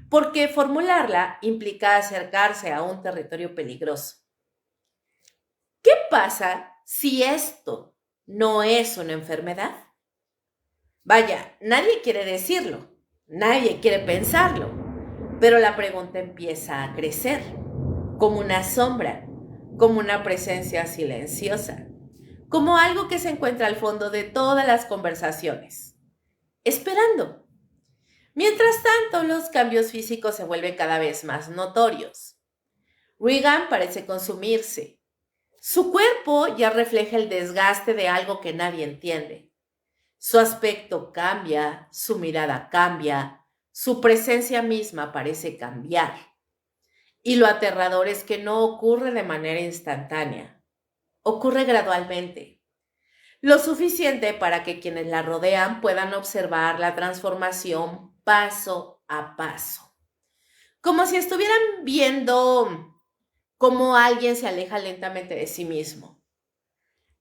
Porque formularla implica acercarse a un territorio peligroso. ¿Qué pasa si esto no es una enfermedad? Vaya, nadie quiere decirlo, nadie quiere pensarlo, pero la pregunta empieza a crecer, como una sombra, como una presencia silenciosa, como algo que se encuentra al fondo de todas las conversaciones, esperando. Mientras tanto, los cambios físicos se vuelven cada vez más notorios. Regan parece consumirse. Su cuerpo ya refleja el desgaste de algo que nadie entiende. Su aspecto cambia, su mirada cambia, su presencia misma parece cambiar. Y lo aterrador es que no ocurre de manera instantánea, ocurre gradualmente. Lo suficiente para que quienes la rodean puedan observar la transformación paso a paso. Como si estuvieran viendo cómo alguien se aleja lentamente de sí mismo.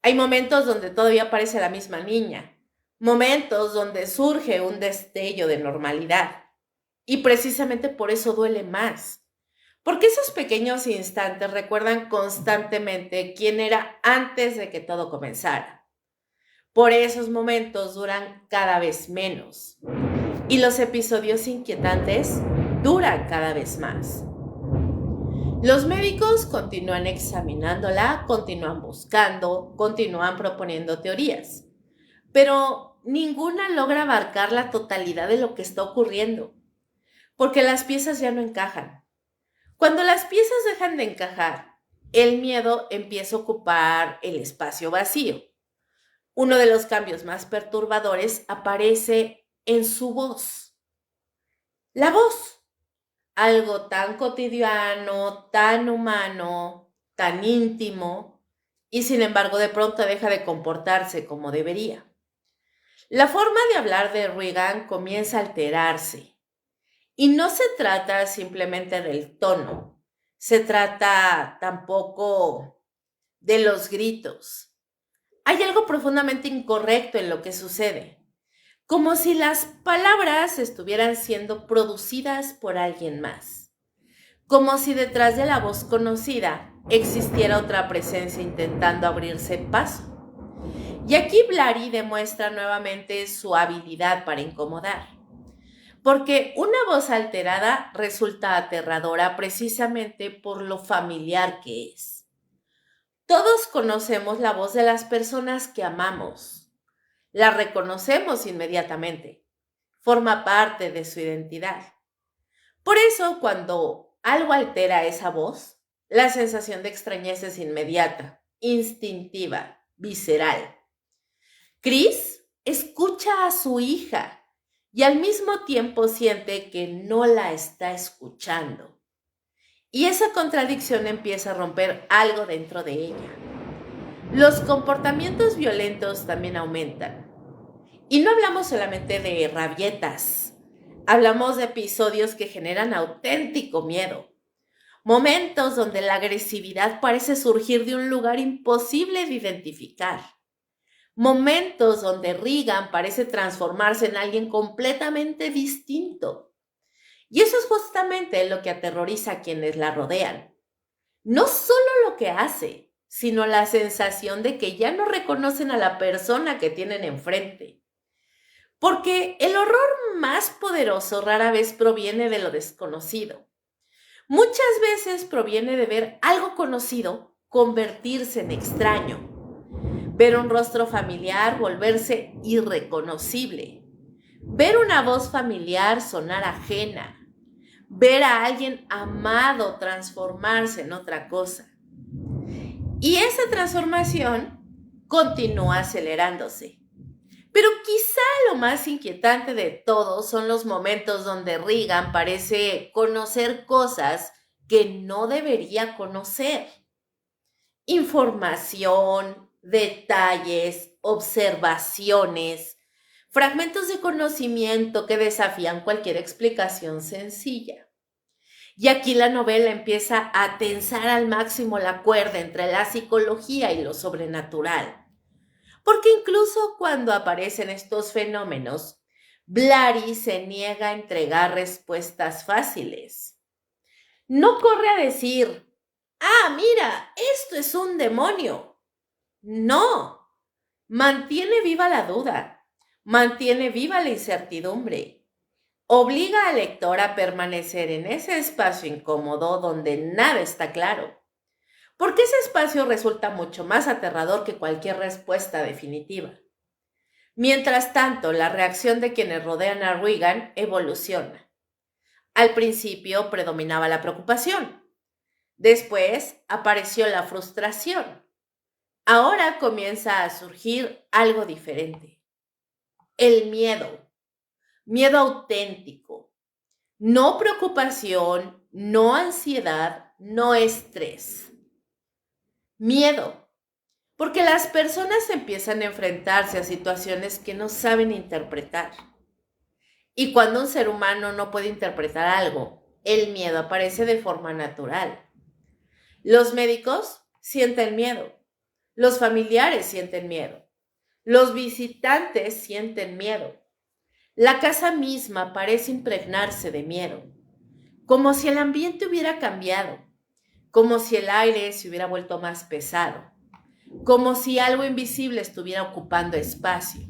Hay momentos donde todavía parece la misma niña, momentos donde surge un destello de normalidad. Y precisamente por eso duele más. Porque esos pequeños instantes recuerdan constantemente quién era antes de que todo comenzara. Por esos momentos duran cada vez menos. Y los episodios inquietantes duran cada vez más. Los médicos continúan examinándola, continúan buscando, continúan proponiendo teorías, pero ninguna logra abarcar la totalidad de lo que está ocurriendo, porque las piezas ya no encajan. Cuando las piezas dejan de encajar, el miedo empieza a ocupar el espacio vacío. Uno de los cambios más perturbadores aparece en su voz. La voz. Algo tan cotidiano, tan humano, tan íntimo, y sin embargo de pronto deja de comportarse como debería. La forma de hablar de Regan comienza a alterarse, y no se trata simplemente del tono, se trata tampoco de los gritos. Hay algo profundamente incorrecto en lo que sucede, como si las palabras estuvieran siendo producidas por alguien más, como si detrás de la voz conocida existiera otra presencia intentando abrirse paso. Y aquí Blary demuestra nuevamente su habilidad para incomodar, porque una voz alterada resulta aterradora precisamente por lo familiar que es. Todos conocemos la voz de las personas que amamos. La reconocemos inmediatamente. Forma parte de su identidad. Por eso, cuando algo altera esa voz, la sensación de extrañeza es inmediata, instintiva, visceral. Chris escucha a su hija y al mismo tiempo siente que no la está escuchando. Y esa contradicción empieza a romper algo dentro de ella. Los comportamientos violentos también aumentan. Y no hablamos solamente de rabietas, hablamos de episodios que generan auténtico miedo. Momentos donde la agresividad parece surgir de un lugar imposible de identificar. Momentos donde Regan parece transformarse en alguien completamente distinto. Y eso es justamente lo que aterroriza a quienes la rodean. No solo lo que hace, sino la sensación de que ya no reconocen a la persona que tienen enfrente. Porque el horror más poderoso rara vez proviene de lo desconocido. Muchas veces proviene de ver algo conocido convertirse en extraño. Ver un rostro familiar volverse irreconocible. Ver una voz familiar sonar ajena. Ver a alguien amado transformarse en otra cosa. Y esa transformación continúa acelerándose. Pero quizá lo más inquietante de todo son los momentos donde Regan parece conocer cosas que no debería conocer. Información, detalles, observaciones, fragmentos de conocimiento que desafían cualquier explicación sencilla. Y aquí la novela empieza a tensar al máximo la cuerda entre la psicología y lo sobrenatural. Porque incluso cuando aparecen estos fenómenos, Blary se niega a entregar respuestas fáciles. No corre a decir, ah, mira, esto es un demonio. No, mantiene viva la duda, mantiene viva la incertidumbre, obliga al lector a permanecer en ese espacio incómodo donde nada está claro, porque ese espacio resulta mucho más aterrador que cualquier respuesta definitiva. Mientras tanto, la reacción de quienes rodean a Regan evoluciona. Al principio predominaba la preocupación. Después apareció la frustración. Ahora comienza a surgir algo diferente. El miedo. Miedo auténtico. No preocupación, no ansiedad, no estrés. Miedo. Porque las personas empiezan a enfrentarse a situaciones que no saben interpretar. Y cuando un ser humano no puede interpretar algo, el miedo aparece de forma natural. Los médicos sienten miedo. Los familiares sienten miedo. Los visitantes sienten miedo. La casa misma parece impregnarse de miedo, como si el ambiente hubiera cambiado, como si el aire se hubiera vuelto más pesado, como si algo invisible estuviera ocupando espacio.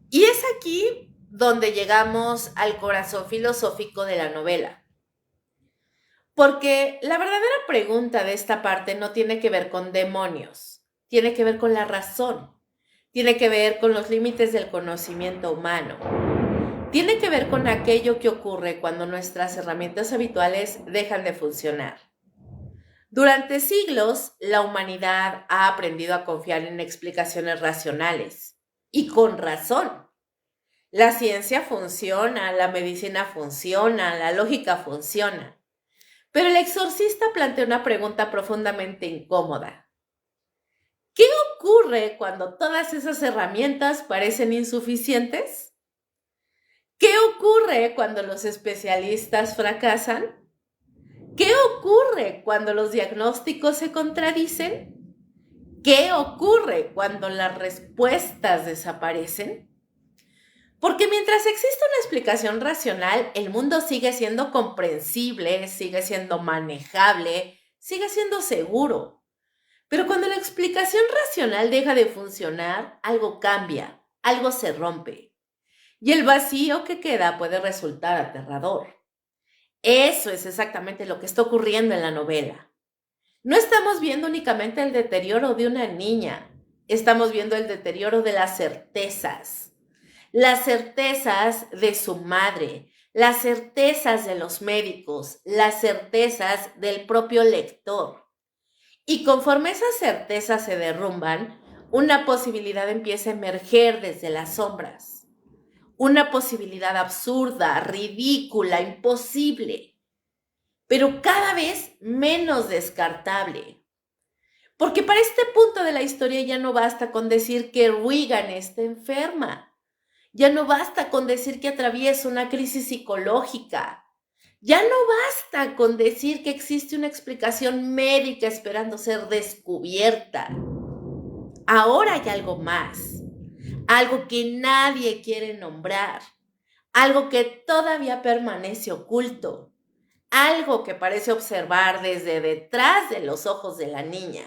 Y es aquí donde llegamos al corazón filosófico de la novela. Porque la verdadera pregunta de esta parte no tiene que ver con demonios, tiene que ver con la razón, tiene que ver con los límites del conocimiento humano, tiene que ver con aquello que ocurre cuando nuestras herramientas habituales dejan de funcionar. Durante siglos, la humanidad ha aprendido a confiar en explicaciones racionales, y con razón. La ciencia funciona, la medicina funciona, la lógica funciona. Pero el exorcista plantea una pregunta profundamente incómoda. ¿Qué ocurre cuando todas esas herramientas parecen insuficientes? ¿Qué ocurre cuando los especialistas fracasan? ¿Qué ocurre cuando los diagnósticos se contradicen? ¿Qué ocurre cuando las respuestas desaparecen? Porque mientras existe una explicación racional, el mundo sigue siendo comprensible, sigue siendo manejable, sigue siendo seguro. Pero cuando la explicación racional deja de funcionar, algo cambia, algo se rompe. Y el vacío que queda puede resultar aterrador. Eso es exactamente lo que está ocurriendo en la novela. No estamos viendo únicamente el deterioro de una niña, estamos viendo el deterioro de las certezas de su madre, las certezas de los médicos, las certezas del propio lector. Y conforme esas certezas se derrumban, una posibilidad empieza a emerger desde las sombras. Una posibilidad absurda, ridícula, imposible, pero cada vez menos descartable. Porque para este punto de la historia ya no basta con decir que Regan está enferma. Ya no basta con decir que atraviesa una crisis psicológica. Ya no basta con decir que existe una explicación médica esperando ser descubierta. Ahora hay algo más, algo que nadie quiere nombrar, algo que todavía permanece oculto, algo que parece observar desde detrás de los ojos de la niña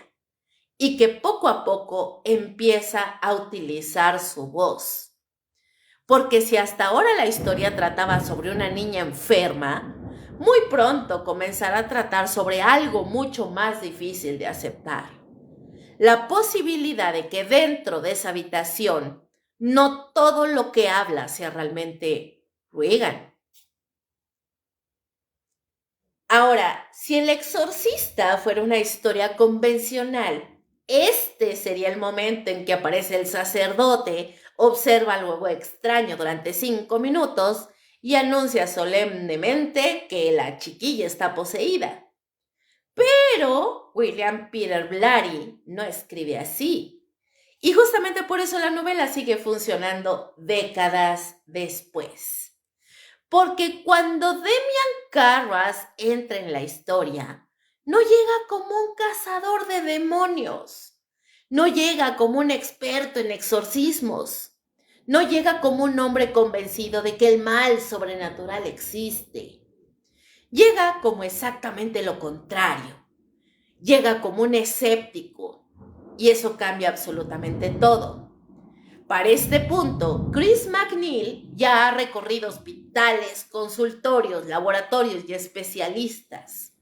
y que poco a poco empieza a utilizar su voz. Porque si hasta ahora la historia trataba sobre una niña enferma, muy pronto comenzará a tratar sobre algo mucho más difícil de aceptar. La posibilidad de que dentro de esa habitación no todo lo que habla sea realmente Regan. Ahora, si El Exorcista fuera una historia convencional, Este sería el momento en que aparece el sacerdote, observa algo extraño durante 5 minutos y anuncia solemnemente que la chiquilla está poseída. Pero William Peter Blatty no escribe así. Y justamente por eso la novela sigue funcionando décadas después. Porque cuando Demian Carras entra en la historia, no llega como un cazador de demonios, no llega como un experto en exorcismos, no llega como un hombre convencido de que el mal sobrenatural existe. Llega como exactamente lo contrario. Llega como un escéptico y eso cambia absolutamente todo. Para este punto, Chris MacNeil ya ha recorrido hospitales, consultorios, laboratorios y especialistas.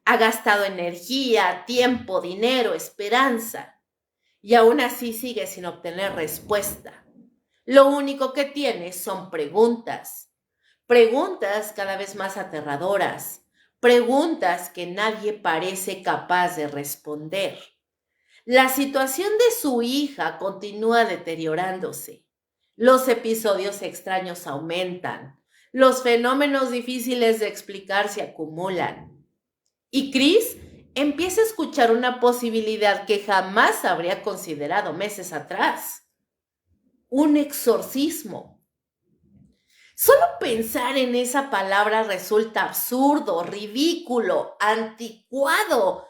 Ha gastado energía, tiempo, dinero, esperanza y aún así sigue sin obtener respuesta. Lo único que tiene son preguntas. Preguntas cada vez más aterradoras. Preguntas que nadie parece capaz de responder. La situación de su hija continúa deteriorándose. Los episodios extraños aumentan. Los fenómenos difíciles de explicar se acumulan. Y Chris empieza a escuchar una posibilidad que jamás habría considerado meses atrás. Un exorcismo. Solo pensar en esa palabra resulta absurdo, ridículo, anticuado,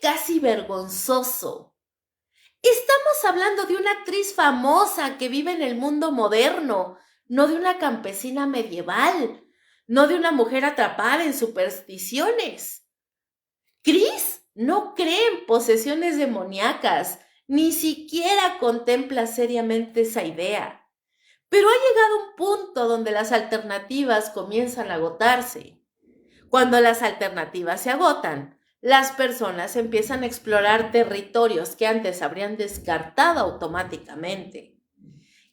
casi vergonzoso. Estamos hablando de una actriz famosa que vive en el mundo moderno, no de una campesina medieval, no de una mujer atrapada en supersticiones. Chris no cree en posesiones demoníacas, ni siquiera contempla seriamente esa idea. Pero ha llegado un punto donde las alternativas comienzan a agotarse. Cuando las alternativas se agotan, las personas empiezan a explorar territorios que antes habrían descartado automáticamente.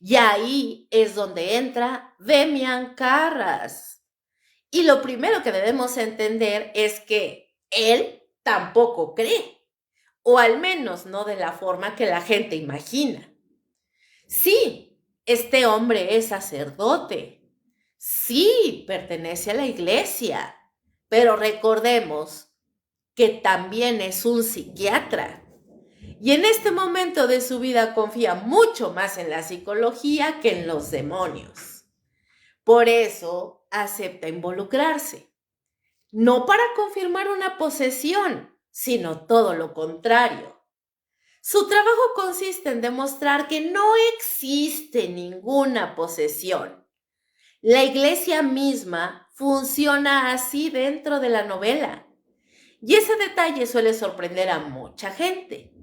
Y ahí es donde entra Demian Carras. Y lo primero que debemos entender es que él tampoco cree, o al menos no de la forma que la gente imagina. Sí, este hombre es sacerdote. Sí, pertenece a la iglesia. Pero recordemos que también es un psiquiatra. Y en este momento de su vida confía mucho más en la psicología que en los demonios. Por eso acepta involucrarse. No para confirmar una posesión, sino todo lo contrario. Su trabajo consiste en demostrar que no existe ninguna posesión. La iglesia misma funciona así dentro de la novela. Y ese detalle suele sorprender a mucha gente,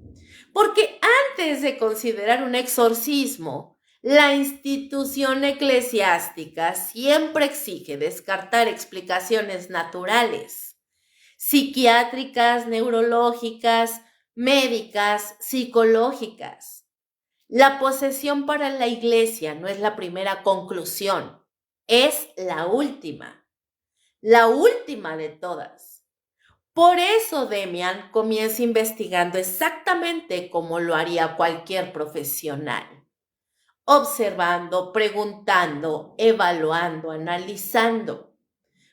porque antes de considerar un exorcismo, la institución eclesiástica siempre exige descartar explicaciones naturales, psiquiátricas, neurológicas, médicas, psicológicas. La posesión para la iglesia no es la primera conclusión, es la última de todas. Por eso Demian comienza investigando exactamente como lo haría cualquier profesional, observando, preguntando, evaluando, analizando,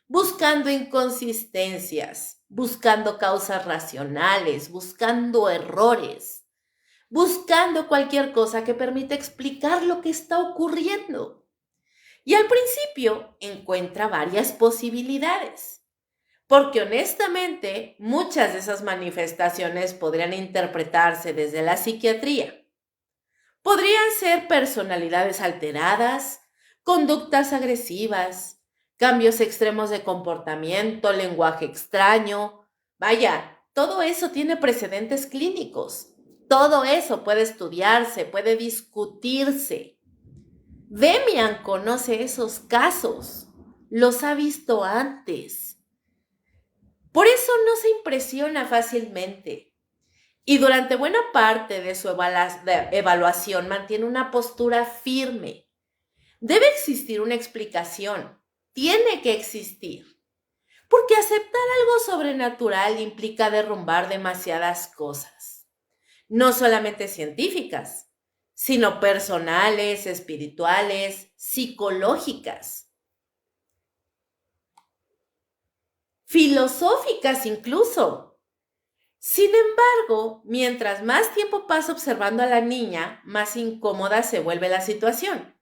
buscando inconsistencias, buscando causas racionales, buscando errores, buscando cualquier cosa que permita explicar lo que está ocurriendo. Y al principio encuentra varias posibilidades. Porque honestamente, muchas de esas manifestaciones podrían interpretarse desde la psiquiatría. Podrían ser personalidades alteradas, conductas agresivas, cambios extremos de comportamiento, lenguaje extraño. Vaya, todo eso tiene precedentes clínicos. Todo eso puede estudiarse, puede discutirse. Demian conoce esos casos, los ha visto antes. Por eso no se impresiona fácilmente y durante buena parte de su evaluación mantiene una postura firme. Debe existir una explicación, tiene que existir, porque aceptar algo sobrenatural implica derrumbar demasiadas cosas. no solamente científicas, sino personales, espirituales, psicológicas, filosóficas incluso. Sin embargo, mientras más tiempo pasa observando a la niña, más incómoda se vuelve la situación,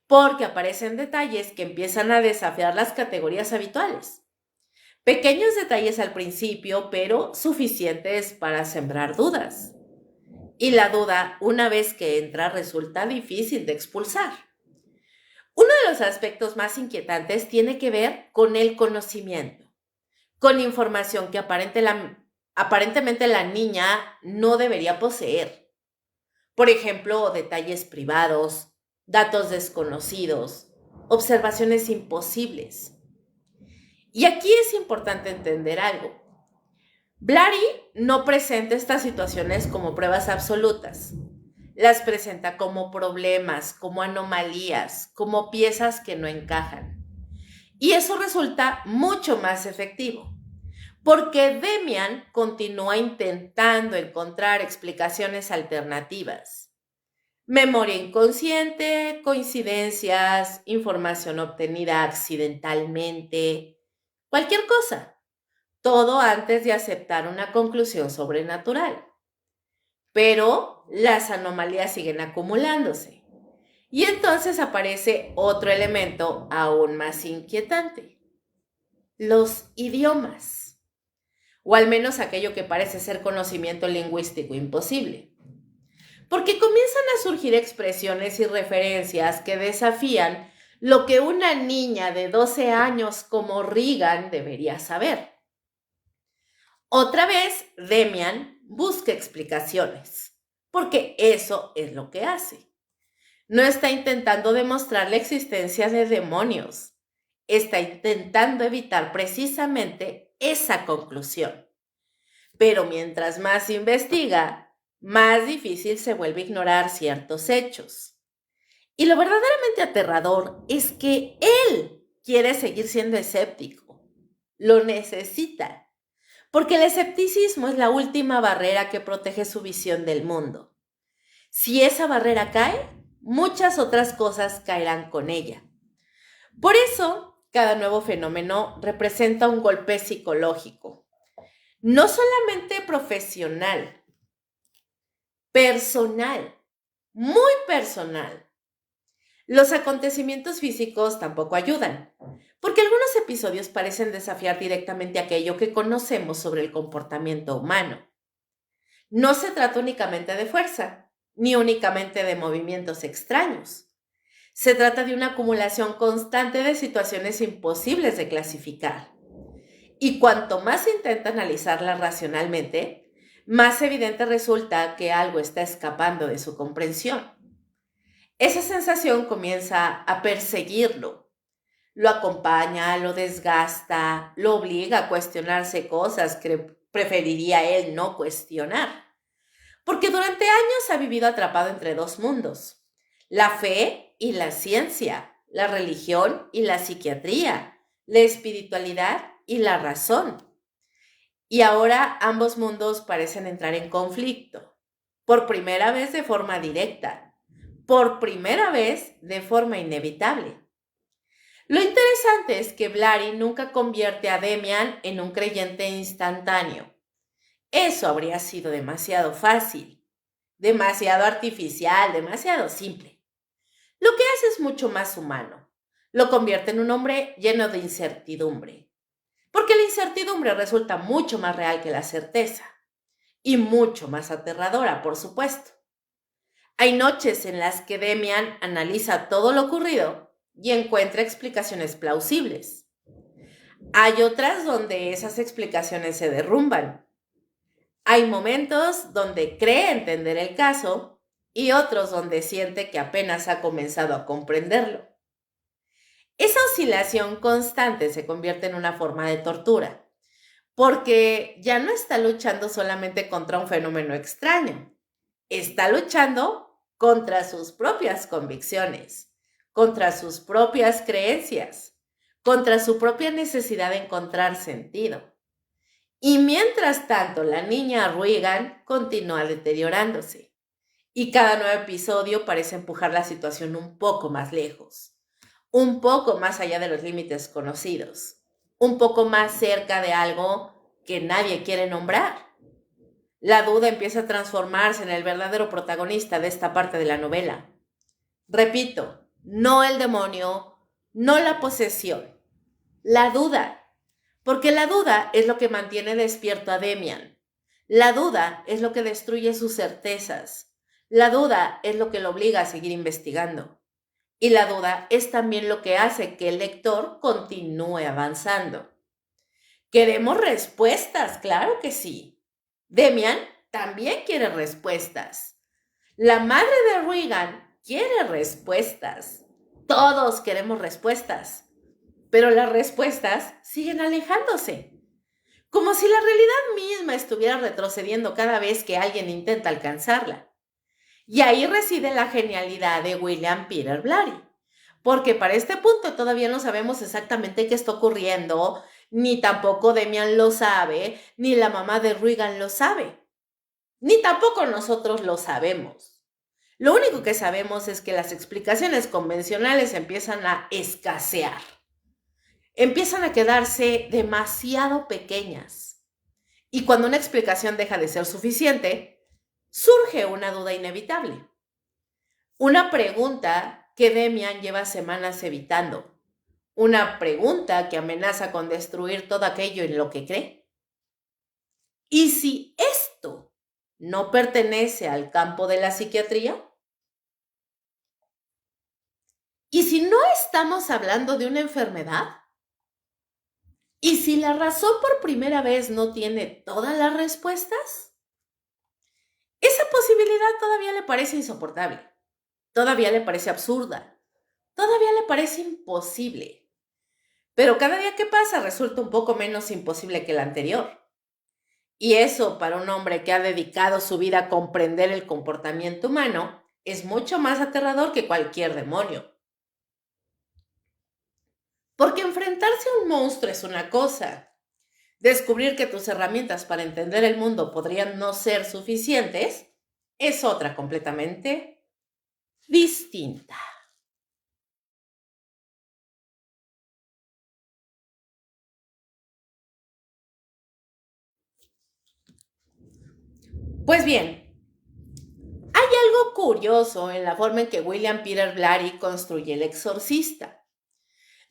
porque aparecen detalles que empiezan a desafiar las categorías habituales. Pequeños detalles al principio, pero suficientes para sembrar dudas. Y la duda, una vez que entra, resulta difícil de expulsar. Uno de los aspectos más inquietantes tiene que ver con el conocimiento, con información que aparentemente la niña no debería poseer. Por ejemplo, detalles privados, datos desconocidos, observaciones imposibles. Y aquí es importante entender algo. Blary no presenta estas situaciones como pruebas absolutas. Las presenta como problemas, como anomalías, como piezas que no encajan. Y eso resulta mucho más efectivo, porque Demian continúa intentando encontrar explicaciones alternativas. Memoria inconsciente, coincidencias, información obtenida accidentalmente, cualquier cosa. Todo antes de aceptar una conclusión sobrenatural. Pero las anomalías siguen acumulándose. Y entonces aparece otro elemento aún más inquietante. Los idiomas. O al menos aquello que parece ser conocimiento lingüístico imposible. Porque comienzan a surgir expresiones y referencias que desafían lo que una niña de 12 años como Regan debería saber. Otra vez, Demian busca explicaciones, porque eso es lo que hace. No está intentando demostrar la existencia de demonios, está intentando evitar precisamente esa conclusión. Pero mientras más investiga, más difícil se vuelve a ignorar ciertos hechos. Y lo verdaderamente aterrador es que él quiere seguir siendo escéptico, lo necesita. Porque el escepticismo es la última barrera que protege su visión del mundo. Si esa barrera cae, muchas otras cosas caerán con ella. Por eso, cada nuevo fenómeno representa un golpe psicológico, no solamente profesional, personal, muy personal. Los acontecimientos físicos tampoco ayudan, porque algunos episodios parecen desafiar directamente aquello que conocemos sobre el comportamiento humano. No se trata únicamente de fuerza, ni únicamente de movimientos extraños. Se trata de una acumulación constante de situaciones imposibles de clasificar. Y cuanto más se intenta analizarlas racionalmente, más evidente resulta que algo está escapando de su comprensión. Esa sensación comienza a perseguirlo. Lo acompaña, lo desgasta, lo obliga a cuestionarse cosas que preferiría él no cuestionar. Porque durante años ha vivido atrapado entre dos mundos, la fe y la ciencia, la religión y la psiquiatría, la espiritualidad y la razón. Y ahora ambos mundos parecen entrar en conflicto, por primera vez de forma directa, por primera vez de forma inevitable. Lo interesante es que Blary nunca convierte a Demian en un creyente instantáneo. Eso habría sido demasiado fácil, demasiado artificial, demasiado simple. Lo que hace es mucho más humano. Lo convierte en un hombre lleno de incertidumbre. Porque la incertidumbre resulta mucho más real que la certeza. Y mucho más aterradora, por supuesto. Hay noches en las que Demian analiza todo lo ocurrido y encuentra explicaciones plausibles. Hay otras donde esas explicaciones se derrumban. Hay momentos donde cree entender el caso y otros donde siente que apenas ha comenzado a comprenderlo. Esa oscilación constante se convierte en una forma de tortura, porque ya no está luchando solamente contra un fenómeno extraño, está luchando contra sus propias convicciones, contra sus propias creencias, contra su propia necesidad de encontrar sentido. Y mientras tanto, la niña Regan continúa deteriorándose. Y cada nuevo episodio parece empujar la situación un poco más lejos, un poco más allá de los límites conocidos, un poco más cerca de algo que nadie quiere nombrar. La duda empieza a transformarse en el verdadero protagonista de esta parte de la novela. Repito, no el demonio, no la posesión, la duda. Porque la duda es lo que mantiene despierto a Demian. La duda es lo que destruye sus certezas. La duda es lo que lo obliga a seguir investigando. Y la duda es también lo que hace que el lector continúe avanzando. ¿Queremos respuestas? Claro que sí. Demian también quiere respuestas. La madre de Regan quiere respuestas. Todos queremos respuestas. Pero las respuestas siguen alejándose, como si la realidad misma estuviera retrocediendo cada vez que alguien intenta alcanzarla. Y ahí reside la genialidad de William Peter Blatty, porque para este punto todavía no sabemos exactamente qué está ocurriendo, ni tampoco Demian lo sabe, ni la mamá de Regan lo sabe, ni tampoco nosotros lo sabemos. Lo único que sabemos es que las explicaciones convencionales empiezan a escasear. Empiezan a quedarse demasiado pequeñas. Y cuando una explicación deja de ser suficiente, surge una duda inevitable. Una pregunta que Demian lleva semanas evitando. Una pregunta que amenaza con destruir todo aquello en lo que cree. ¿Y si esto no pertenece al campo de la psiquiatría? ¿Y si no estamos hablando de una enfermedad? ¿Y si la razón por primera vez no tiene todas las respuestas? Esa posibilidad todavía le parece insoportable, todavía le parece absurda, todavía le parece imposible. Pero cada día que pasa resulta un poco menos imposible que el anterior. Y eso, para un hombre que ha dedicado su vida a comprender el comportamiento humano, es mucho más aterrador que cualquier demonio. Porque enfrentarse a un monstruo es una cosa. Descubrir que tus herramientas para entender el mundo podrían no ser suficientes es otra completamente distinta. Pues bien, hay algo curioso en la forma en que William Peter Blatty construye El Exorcista.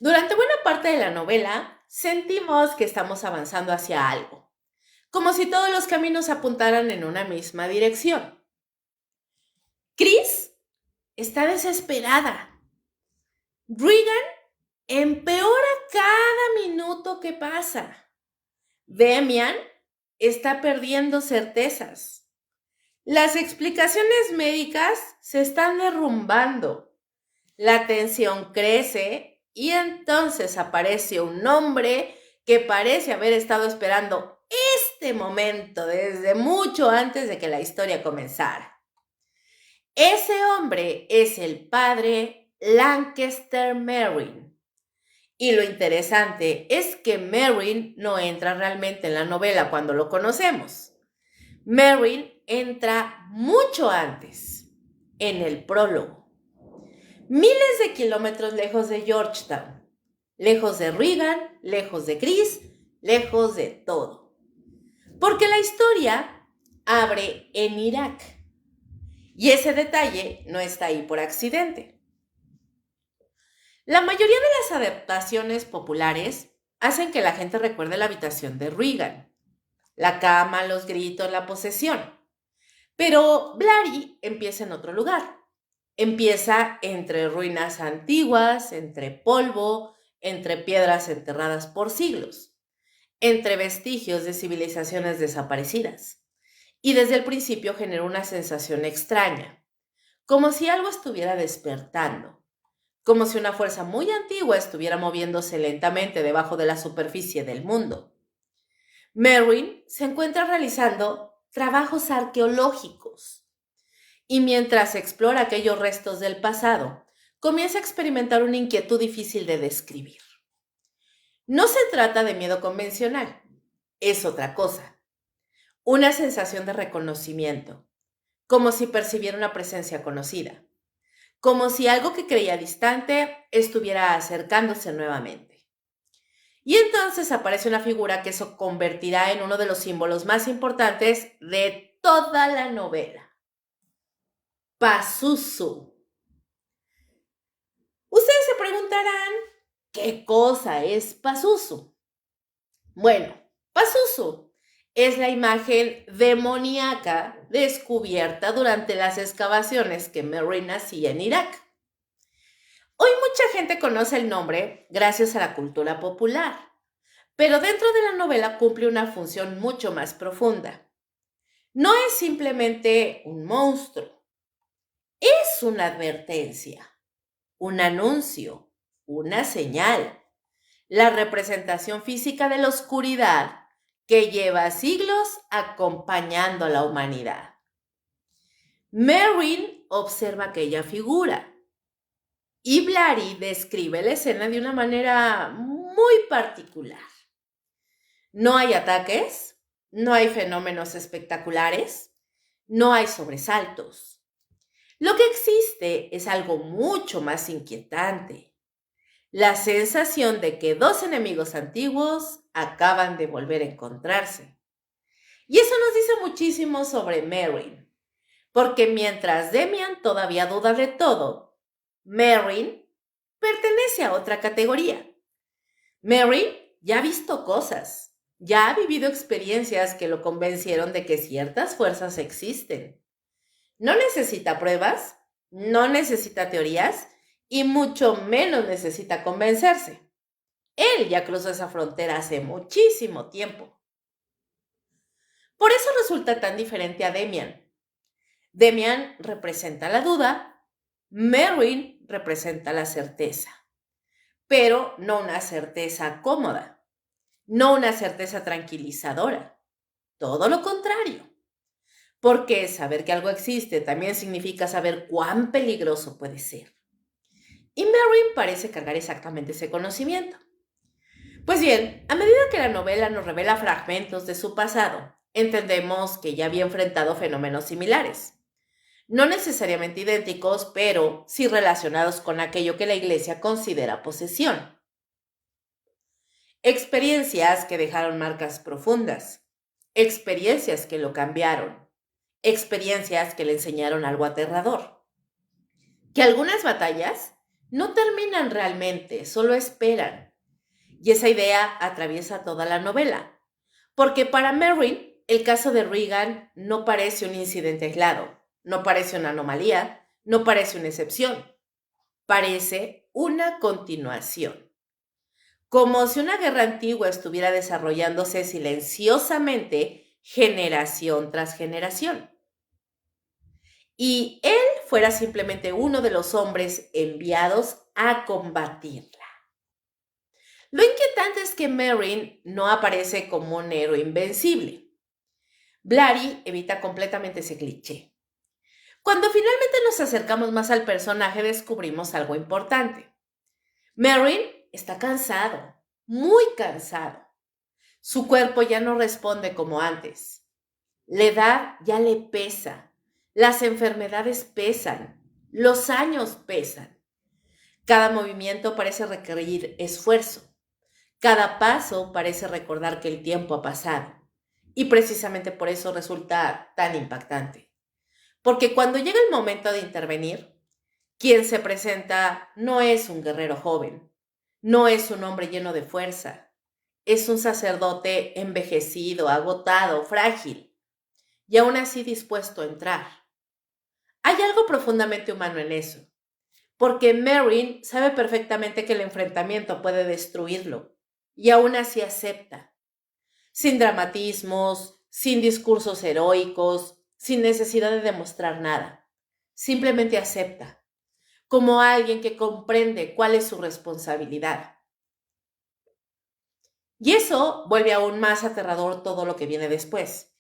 Durante buena parte de la novela, sentimos que estamos avanzando hacia algo, como si todos los caminos apuntaran en una misma dirección. Chris está desesperada. Regan empeora cada minuto que pasa. Demian está perdiendo certezas. Las explicaciones médicas se están derrumbando. La tensión crece y entonces aparece un hombre que parece haber estado esperando este momento desde mucho antes de que la historia comenzara. Ese hombre es el padre Lancaster Merrin. Y lo interesante es que Merrin no entra realmente en la novela cuando lo conocemos. Merrin entra mucho antes, en el prólogo. Miles de kilómetros lejos de Georgetown, lejos de Regan, lejos de Chris, lejos de todo. Porque la historia abre en Irak. Y ese detalle no está ahí por accidente. La mayoría de las adaptaciones populares hacen que la gente recuerde la habitación de Regan, la cama, los gritos, la posesión. Pero Blatty empieza en otro lugar. Empieza entre ruinas antiguas, entre polvo, entre piedras enterradas por siglos, entre vestigios de civilizaciones desaparecidas. Y desde el principio genera una sensación extraña, como si algo estuviera despertando, como si una fuerza muy antigua estuviera moviéndose lentamente debajo de la superficie del mundo. Merrin se encuentra realizando trabajos arqueológicos y mientras explora aquellos restos del pasado, comienza a experimentar una inquietud difícil de describir. No se trata de miedo convencional. es otra cosa, una sensación de reconocimiento, como si percibiera una presencia conocida, como si algo que creía distante estuviera acercándose nuevamente. Y entonces aparece una figura que se convertirá en uno de los símbolos más importantes de toda la novela. Pazuzu. Ustedes se preguntarán, ¿qué cosa es Pazuzu? Bueno, Pazuzu es la imagen demoníaca descubierta durante las excavaciones que Merrin hacía en Irak. Hoy mucha gente conoce el nombre gracias a la cultura popular, pero dentro de la novela cumple una función mucho más profunda. No es simplemente un monstruo, es una advertencia, un anuncio, una señal, la representación física de la oscuridad que lleva siglos acompañando a la humanidad. Merrin observa aquella figura y Blatty describe la escena de una manera muy particular. No hay ataques, no hay fenómenos espectaculares, no hay sobresaltos. Lo que existe es algo mucho más inquietante. La sensación de que dos enemigos antiguos acaban de volver a encontrarse. Y eso nos dice muchísimo sobre Merrin, porque mientras Demian todavía duda de todo, Merrin pertenece a otra categoría. Merrin ya ha visto cosas, ya ha vivido experiencias que lo convencieron de que ciertas fuerzas existen. No necesita pruebas, no necesita teorías y mucho menos necesita convencerse. Él ya cruzó esa frontera hace muchísimo tiempo. Por eso resulta tan diferente a Demian. Demian representa la duda, Merrin representa la certeza, pero no una certeza cómoda, no una certeza tranquilizadora, todo lo contrario. Porque saber que algo existe también significa saber cuán peligroso puede ser. Y Merrin parece cargar exactamente ese conocimiento. Pues bien, a medida que la novela nos revela fragmentos de su pasado, entendemos que ya había enfrentado fenómenos similares. No necesariamente idénticos, pero sí relacionados con aquello que la Iglesia considera posesión. Experiencias que dejaron marcas profundas, experiencias que lo cambiaron, experiencias que le enseñaron algo aterrador. Que algunas batallas no terminan realmente, solo esperan. Y esa idea atraviesa toda la novela, porque para Merrin el caso de Regan no parece un incidente aislado, no parece una anomalía, no parece una excepción, parece una continuación. Como si una guerra antigua estuviera desarrollándose silenciosamente generación tras generación. Y él fuera simplemente uno de los hombres enviados a combatirla. Lo inquietante es que Merrin no aparece como un héroe invencible. Blatty evita completamente ese cliché. Cuando finalmente nos acercamos más al personaje descubrimos algo importante. Merrin está cansado, muy cansado. Su cuerpo ya no responde como antes. La edad ya le pesa. Las enfermedades pesan. Los años pesan. Cada movimiento parece requerir esfuerzo. Cada paso parece recordar que el tiempo ha pasado. Y precisamente por eso resulta tan impactante. Porque cuando llega el momento de intervenir, quien se presenta no es un guerrero joven, no es un hombre lleno de fuerza, es un sacerdote envejecido, agotado, frágil, y aún así dispuesto a entrar. Hay algo profundamente humano en eso, porque Merrin sabe perfectamente que el enfrentamiento puede destruirlo, y aún así acepta, sin dramatismos, sin discursos heroicos, sin necesidad de demostrar nada. Simplemente acepta, como alguien que comprende cuál es su responsabilidad. Y eso vuelve aún más aterrador todo lo que viene después.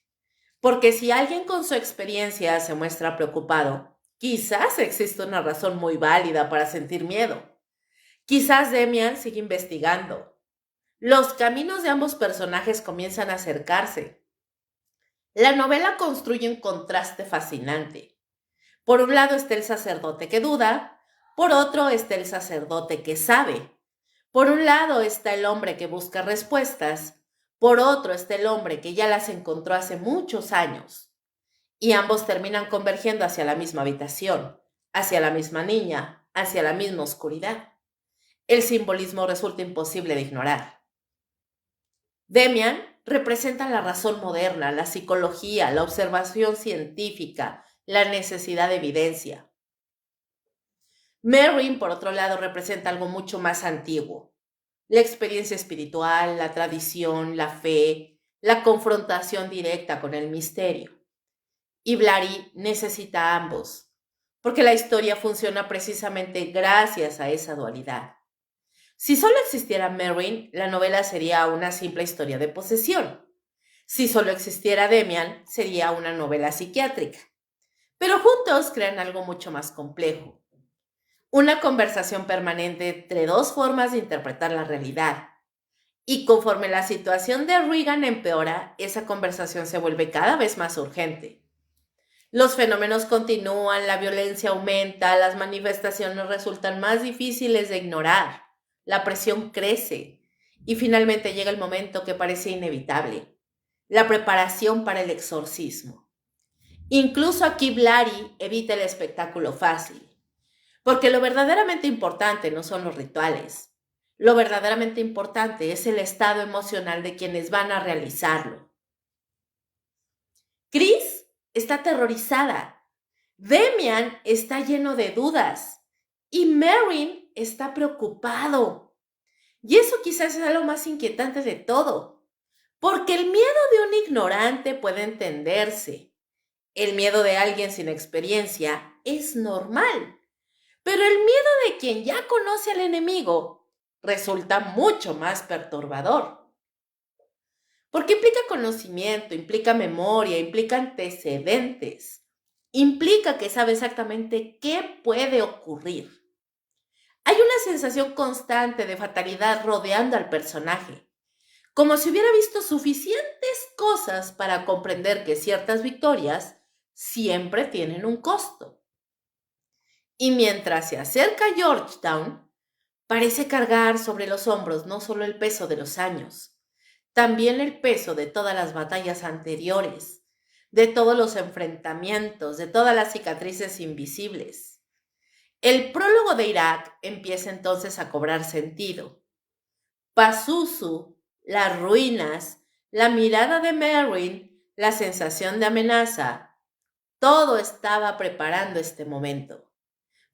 Porque si alguien con su experiencia se muestra preocupado, quizás existe una razón muy válida para sentir miedo. Quizás Demian sigue investigando. Los caminos de ambos personajes comienzan a acercarse. La novela construye un contraste fascinante. Por un lado está el sacerdote que duda, por otro está el sacerdote que sabe. Por un lado está el hombre que busca respuestas, por otro está el hombre que ya las encontró hace muchos años. Y ambos terminan convergiendo hacia la misma habitación, hacia la misma niña, hacia la misma oscuridad. El simbolismo resulta imposible de ignorar. Demian representa la razón moderna, la psicología, la observación científica, la necesidad de evidencia. Merrin, por otro lado, representa algo mucho más antiguo. La experiencia espiritual, la tradición, la fe, la confrontación directa con el misterio. Y Blatty necesita ambos, porque la historia funciona precisamente gracias a esa dualidad. Si solo existiera Merrin, la novela sería una simple historia de posesión. Si solo existiera Demian, sería una novela psiquiátrica. Pero juntos crean algo mucho más complejo. Una conversación permanente entre dos formas de interpretar la realidad. Y conforme la situación de Regan empeora, esa conversación se vuelve cada vez más urgente. Los fenómenos continúan, la violencia aumenta, las manifestaciones resultan más difíciles de ignorar, la presión crece y finalmente llega el momento que parece inevitable, la preparación para el exorcismo. Incluso aquí Blatty evita el espectáculo fácil, porque lo verdaderamente importante no son los rituales, lo verdaderamente importante es el estado emocional de quienes van a realizarlo. Chris está aterrorizada. Demian está lleno de dudas y Merrin está preocupado. Y eso quizás es lo más inquietante de todo, porque el miedo de un ignorante puede entenderse. El miedo de alguien sin experiencia es normal, pero el miedo de quien ya conoce al enemigo resulta mucho más perturbador. Porque implica conocimiento, implica memoria, implica antecedentes, implica que sabe exactamente qué puede ocurrir. Hay una sensación constante de fatalidad rodeando al personaje, como si hubiera visto suficientes cosas para comprender que ciertas victorias siempre tienen un costo. Y mientras se acerca a Georgetown, parece cargar sobre los hombros no solo el peso de los años, también el peso de todas las batallas anteriores, de todos los enfrentamientos, de todas las cicatrices invisibles. El prólogo de Irak empieza entonces a cobrar sentido. Pazuzu, las ruinas, la mirada de Merrin, la sensación de amenaza, todo estaba preparando este momento.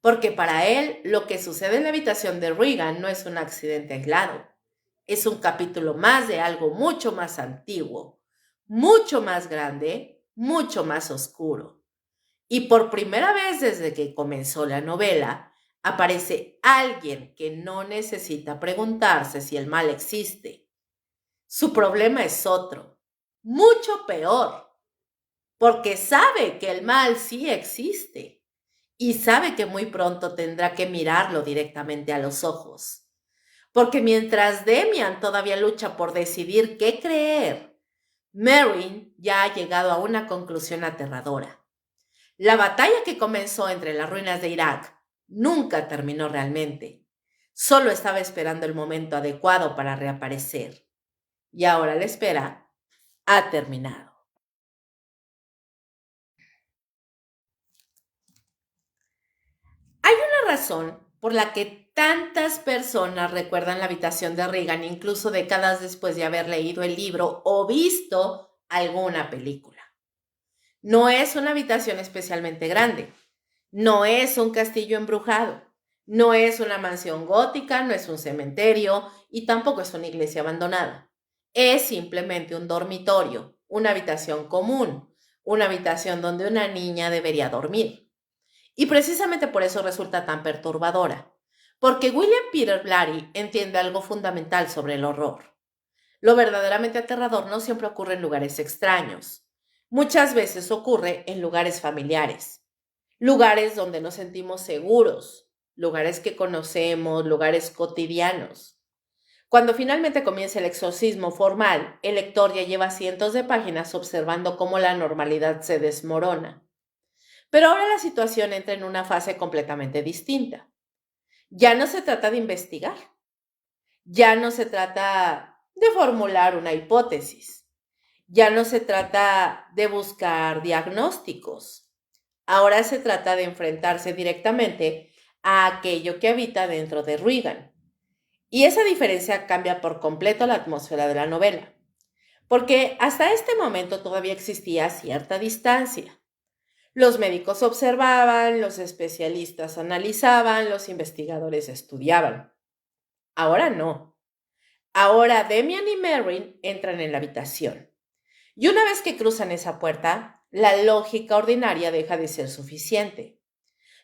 Porque para él lo que sucede en la habitación de Regan no es un accidente aislado. Es un capítulo más de algo mucho más antiguo, mucho más grande, mucho más oscuro. Y por primera vez desde que comenzó la novela, aparece alguien que no necesita preguntarse si el mal existe. Su problema es otro, mucho peor, porque sabe que el mal sí existe y sabe que muy pronto tendrá que mirarlo directamente a los ojos. Porque mientras Demian todavía lucha por decidir qué creer, Merrin ya ha llegado a una conclusión aterradora. La batalla que comenzó entre las ruinas de Irak nunca terminó realmente. Solo estaba esperando el momento adecuado para reaparecer. Y ahora la espera ha terminado. Hay una razón por la que tantas personas recuerdan la habitación de Regan, incluso décadas después de haber leído el libro o visto alguna película. No es una habitación especialmente grande, no es un castillo embrujado, no es una mansión gótica, no es un cementerio y tampoco es una iglesia abandonada. Es simplemente un dormitorio, una habitación común, una habitación donde una niña debería dormir. Y precisamente por eso resulta tan perturbadora, porque William Peter Blatty entiende algo fundamental sobre el horror. Lo verdaderamente aterrador no siempre ocurre en lugares extraños. Muchas veces ocurre en lugares familiares, lugares donde nos sentimos seguros, lugares que conocemos, lugares cotidianos. Cuando finalmente comienza el exorcismo formal, el lector ya lleva cientos de páginas observando cómo la normalidad se desmorona. Pero ahora la situación entra en una fase completamente distinta. Ya no se trata de investigar, ya no se trata de formular una hipótesis, ya no se trata de buscar diagnósticos. Ahora se trata de enfrentarse directamente a aquello que habita dentro de Regan. Y esa diferencia cambia por completo la atmósfera de la novela, porque hasta este momento todavía existía cierta distancia. Los médicos observaban, los especialistas analizaban, los investigadores estudiaban. Ahora no. Ahora Demian y Merrin entran en la habitación. Y una vez que cruzan esa puerta, la lógica ordinaria deja de ser suficiente.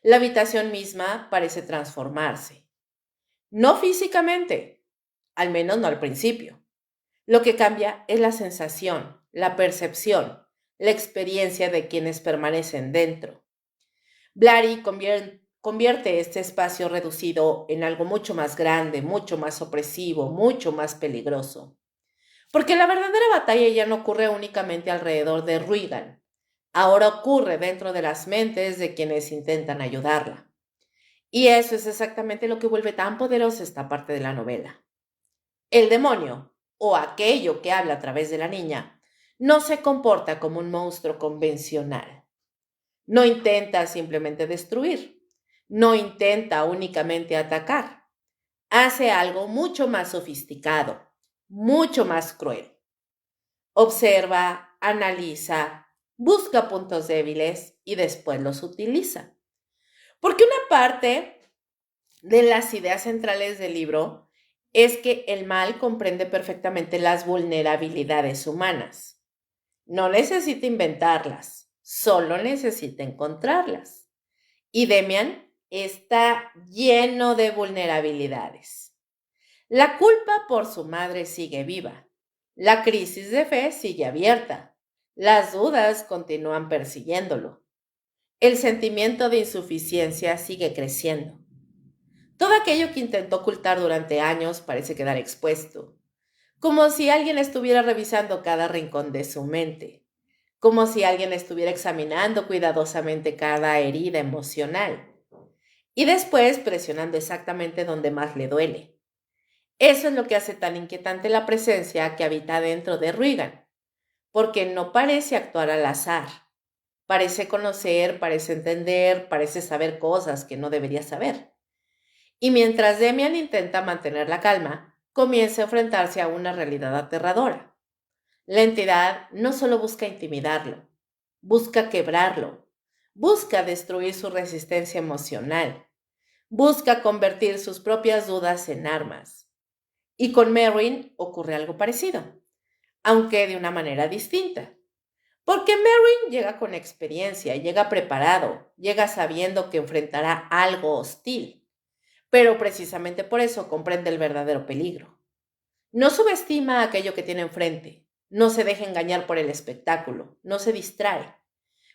La habitación misma parece transformarse. No físicamente, al menos no al principio. Lo que cambia es la sensación, la percepción, la experiencia de quienes permanecen dentro. Blatty convierte este espacio reducido en algo mucho más grande, mucho más opresivo, mucho más peligroso. Porque la verdadera batalla ya no ocurre únicamente alrededor de Regan, ahora ocurre dentro de las mentes de quienes intentan ayudarla. Y eso es exactamente lo que vuelve tan poderosa esta parte de la novela. El demonio, o aquello que habla a través de la niña, no se comporta como un monstruo convencional. No intenta simplemente destruir, no intenta únicamente atacar. Hace algo mucho más sofisticado, mucho más cruel. Observa, analiza, busca puntos débiles y después los utiliza. Porque una parte de las ideas centrales del libro es que el mal comprende perfectamente las vulnerabilidades humanas. No necesita inventarlas, solo necesita encontrarlas. Y Demian está lleno de vulnerabilidades. La culpa por su madre sigue viva. La crisis de fe sigue abierta. Las dudas continúan persiguiéndolo. El sentimiento de insuficiencia sigue creciendo. Todo aquello que intentó ocultar durante años parece quedar expuesto, como si alguien estuviera revisando cada rincón de su mente, como si alguien estuviera examinando cuidadosamente cada herida emocional y después presionando exactamente donde más le duele. Eso es lo que hace tan inquietante la presencia que habita dentro de Regan, porque no parece actuar al azar. Parece conocer, parece entender, parece saber cosas que no debería saber. Y mientras Demian intenta mantener la calma, comienza a enfrentarse a una realidad aterradora. La entidad no solo busca intimidarlo, busca quebrarlo, busca destruir su resistencia emocional, busca convertir sus propias dudas en armas. Y con Merrin ocurre algo parecido, aunque de una manera distinta. Porque Merrin llega con experiencia, llega preparado, llega sabiendo que enfrentará algo hostil, pero precisamente por eso comprende el verdadero peligro. No subestima aquello que tiene enfrente, no se deja engañar por el espectáculo, no se distrae,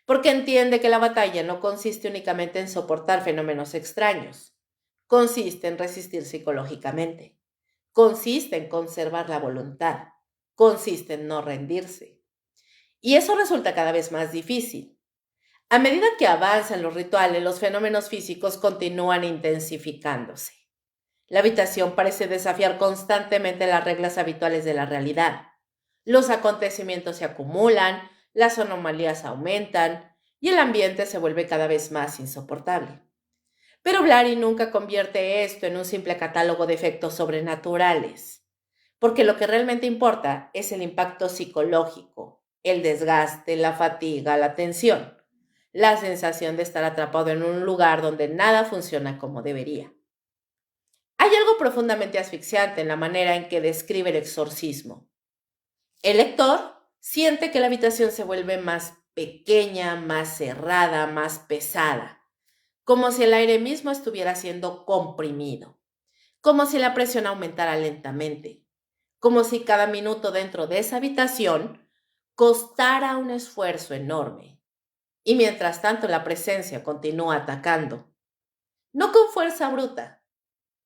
porque entiende que la batalla no consiste únicamente en soportar fenómenos extraños, consiste en resistir psicológicamente, consiste en conservar la voluntad, consiste en no rendirse. Y eso resulta cada vez más difícil. A medida que avanzan los rituales, los fenómenos físicos continúan intensificándose. La habitación parece desafiar constantemente las reglas habituales de la realidad. Los acontecimientos se acumulan, las anomalías aumentan y el ambiente se vuelve cada vez más insoportable. Pero Blatty nunca convierte esto en un simple catálogo de efectos sobrenaturales, porque lo que realmente importa es el impacto psicológico, el desgaste, la fatiga, la tensión, la sensación de estar atrapado en un lugar donde nada funciona como debería. Hay algo profundamente asfixiante en la manera en que describe el exorcismo. El lector siente que la habitación se vuelve más pequeña, más cerrada, más pesada, como si el aire mismo estuviera siendo comprimido, como si la presión aumentara lentamente, como si cada minuto dentro de esa habitación costara un esfuerzo enorme. Y mientras tanto la presencia continúa atacando, no con fuerza bruta,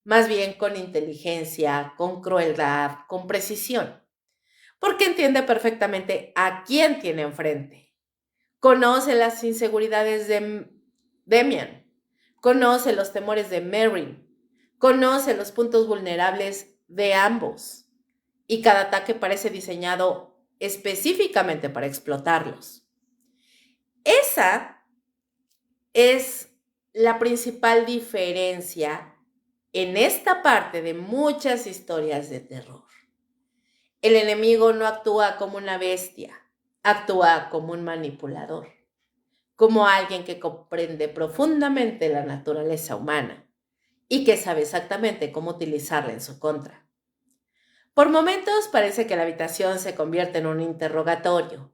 más bien con inteligencia, con crueldad, con precisión, porque entiende perfectamente a quién tiene enfrente. Conoce las inseguridades de Demian, conoce los temores de Merrin, conoce los puntos vulnerables de ambos, y cada ataque parece diseñado específicamente para explotarlos. Esa es la principal diferencia en esta parte de muchas historias de terror. El enemigo no actúa como una bestia, actúa como un manipulador, como alguien que comprende profundamente la naturaleza humana y que sabe exactamente cómo utilizarla en su contra. Por momentos parece que la habitación se convierte en un interrogatorio,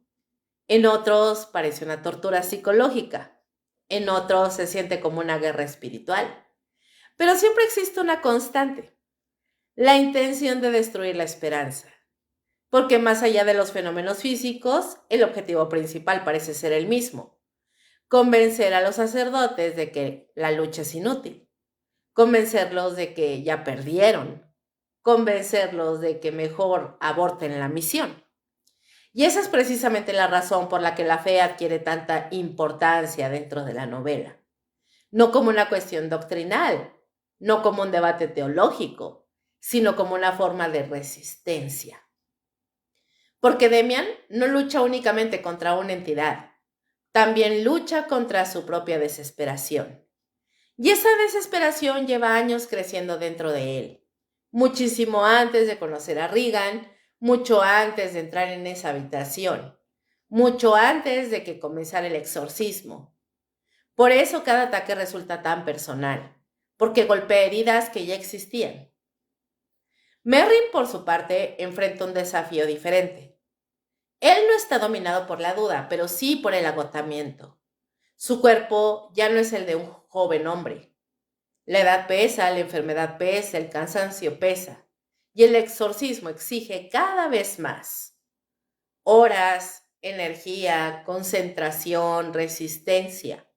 en otros parece una tortura psicológica, en otros se siente como una guerra espiritual, pero siempre existe una constante, la intención de destruir la esperanza. Porque más allá de los fenómenos físicos, el objetivo principal parece ser el mismo: convencer a los sacerdotes de que la lucha es inútil, convencerlos de que ya perdieron, convencerlos de que mejor aborten la misión. Y esa es precisamente la razón por la que la fe adquiere tanta importancia dentro de la novela. No como una cuestión doctrinal, no como un debate teológico, sino como una forma de resistencia. Porque Demian no lucha únicamente contra una entidad, también lucha contra su propia desesperación. Y esa desesperación lleva años creciendo dentro de él, muchísimo antes de conocer a Regan, mucho antes de entrar en esa habitación, mucho antes de que comenzara el exorcismo. Por eso cada ataque resulta tan personal, porque golpea heridas que ya existían. Merrin, por su parte, enfrenta un desafío diferente. Él no está dominado por la duda, pero sí por el agotamiento. Su cuerpo ya no es el de un joven hombre. La edad pesa, la enfermedad pesa, el cansancio pesa, y el exorcismo exige cada vez más. Horas, energía, concentración, resistencia.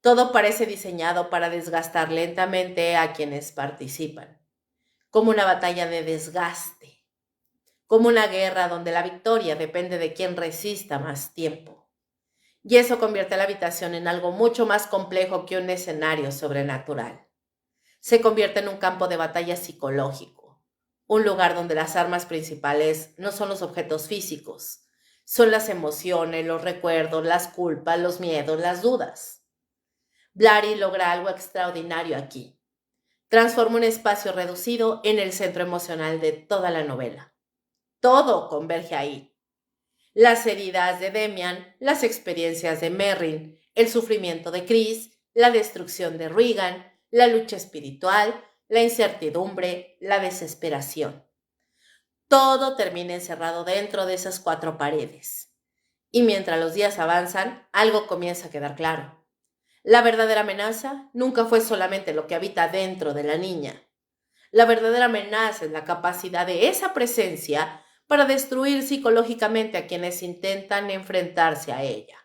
Todo parece diseñado para desgastar lentamente a quienes participan, como una batalla de desgaste, como una guerra donde la victoria depende de quién resista más tiempo. Y eso convierte a la habitación en algo mucho más complejo que un escenario sobrenatural. Se convierte en un campo de batalla psicológico, un lugar donde las armas principales no son los objetos físicos, son las emociones, los recuerdos, las culpas, los miedos, las dudas. Blatty logra algo extraordinario aquí. Transforma un espacio reducido en el centro emocional de toda la novela. Todo converge ahí. Las heridas de Demian, las experiencias de Merrin, el sufrimiento de Chris, la destrucción de Regan, la lucha espiritual, la incertidumbre, la desesperación. Todo termina encerrado dentro de esas cuatro paredes. Y mientras los días avanzan, algo comienza a quedar claro. La verdadera amenaza nunca fue solamente lo que habita dentro de la niña. La verdadera amenaza es la capacidad de esa presencia para destruir psicológicamente a quienes intentan enfrentarse a ella.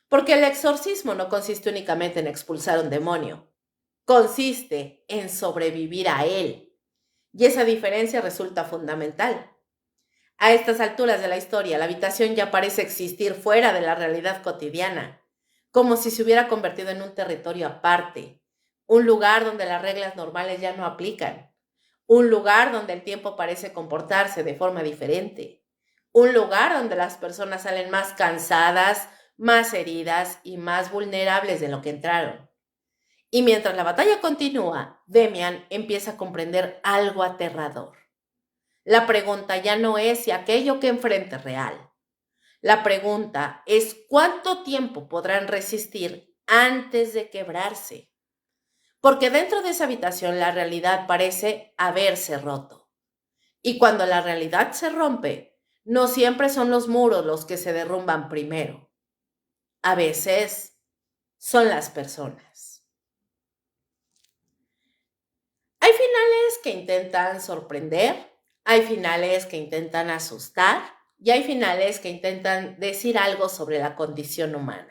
Porque el exorcismo no consiste únicamente en expulsar un demonio, consiste en sobrevivir a él. Y esa diferencia resulta fundamental. A estas alturas de la historia, la habitación ya parece existir fuera de la realidad cotidiana, como si se hubiera convertido en un territorio aparte, un lugar donde las reglas normales ya no aplican, un lugar donde el tiempo parece comportarse de forma diferente, un lugar donde las personas salen más cansadas, más heridas y más vulnerables de lo que entraron. Y mientras la batalla continúa, Demian empieza a comprender algo aterrador. La pregunta ya no es si aquello que enfrenta es real. La pregunta es cuánto tiempo podrán resistir antes de quebrarse. Porque dentro de esa habitación la realidad parece haberse roto. Y cuando la realidad se rompe, no siempre son los muros los que se derrumban primero. A veces son las personas. Hay finales que intentan sorprender, hay finales que intentan asustar y hay finales que intentan decir algo sobre la condición humana.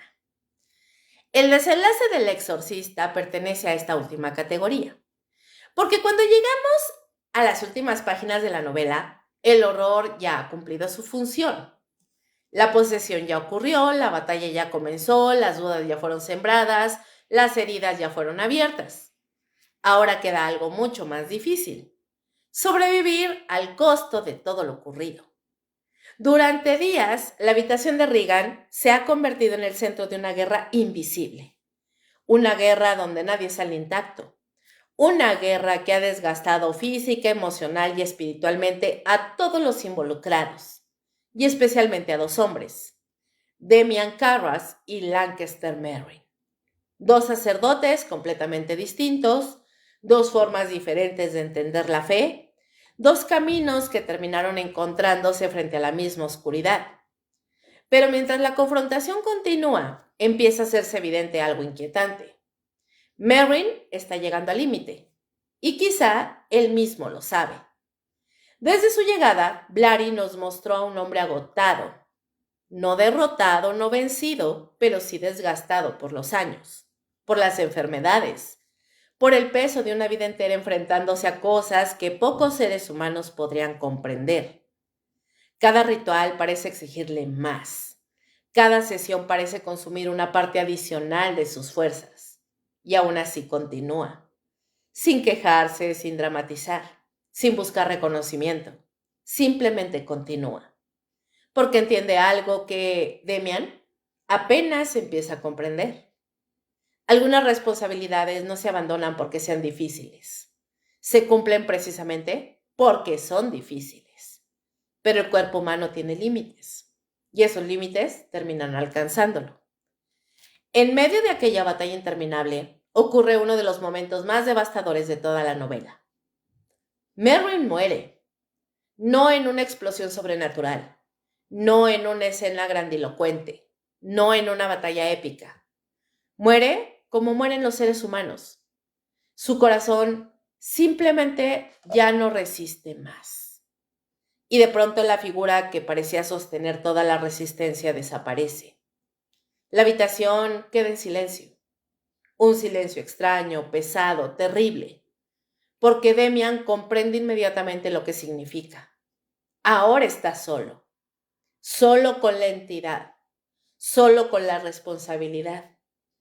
El desenlace del exorcista pertenece a esta última categoría, Porque cuando llegamos a las últimas páginas de la novela, el horror ya ha cumplido su función. La posesión ya ocurrió, la batalla ya comenzó, las dudas ya fueron sembradas, las heridas ya fueron abiertas. Ahora queda algo mucho más difícil: sobrevivir al costo de todo lo ocurrido. Durante días, la habitación de Regan se ha convertido en el centro de una guerra invisible. Una guerra donde nadie sale intacto. Una guerra que ha desgastado física, emocional y espiritualmente a todos los involucrados, y especialmente a dos hombres: Demian Carras y Lancaster Merrin. Dos sacerdotes completamente distintos, dos formas diferentes de entender la fe, dos caminos que terminaron encontrándose frente a la misma oscuridad. Pero mientras la confrontación continúa, empieza a hacerse evidente algo inquietante. Merrin está llegando al límite, y quizá él mismo lo sabe. Desde su llegada, Blatty nos mostró a un hombre agotado, no derrotado, no vencido, pero sí desgastado por los años, por las enfermedades, por el peso de una vida entera enfrentándose a cosas que pocos seres humanos podrían comprender. Cada ritual parece exigirle más. Cada sesión parece consumir una parte adicional de sus fuerzas. Y aún así continúa, sin quejarse, sin dramatizar, sin buscar reconocimiento. Simplemente continúa. Porque entiende algo que Demian apenas empieza a comprender. Algunas responsabilidades no se abandonan porque sean difíciles. Se cumplen precisamente porque son difíciles. Pero el cuerpo humano tiene límites, y esos límites terminan alcanzándolo. En medio de aquella batalla interminable, ocurre uno de los momentos más devastadores de toda la novela. Merrin muere, no en una explosión sobrenatural, no en una escena grandilocuente, no en una batalla épica. Muere como mueren los seres humanos. Su corazón simplemente ya no resiste más. Y de pronto la figura que parecía sostener toda la resistencia desaparece. La habitación queda en silencio. Un silencio extraño, pesado, terrible. Porque Demian comprende inmediatamente lo que significa. Ahora está solo. Solo con la entidad. Solo con la responsabilidad.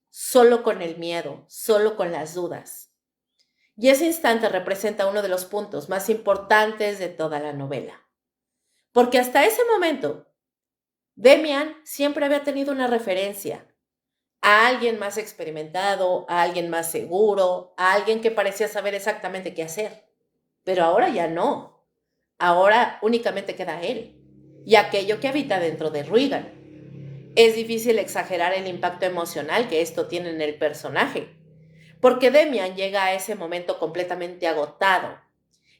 Solo con el miedo. Solo con las dudas. Y ese instante representa uno de los puntos más importantes de toda la novela. Porque hasta ese momento, Demian siempre había tenido una referencia a alguien más experimentado, a alguien más seguro, a alguien que parecía saber exactamente qué hacer. Pero ahora ya no. Ahora únicamente queda él y aquello que habita dentro de Regan. Es difícil exagerar el impacto emocional que esto tiene en el personaje, porque Demian llega a ese momento completamente agotado.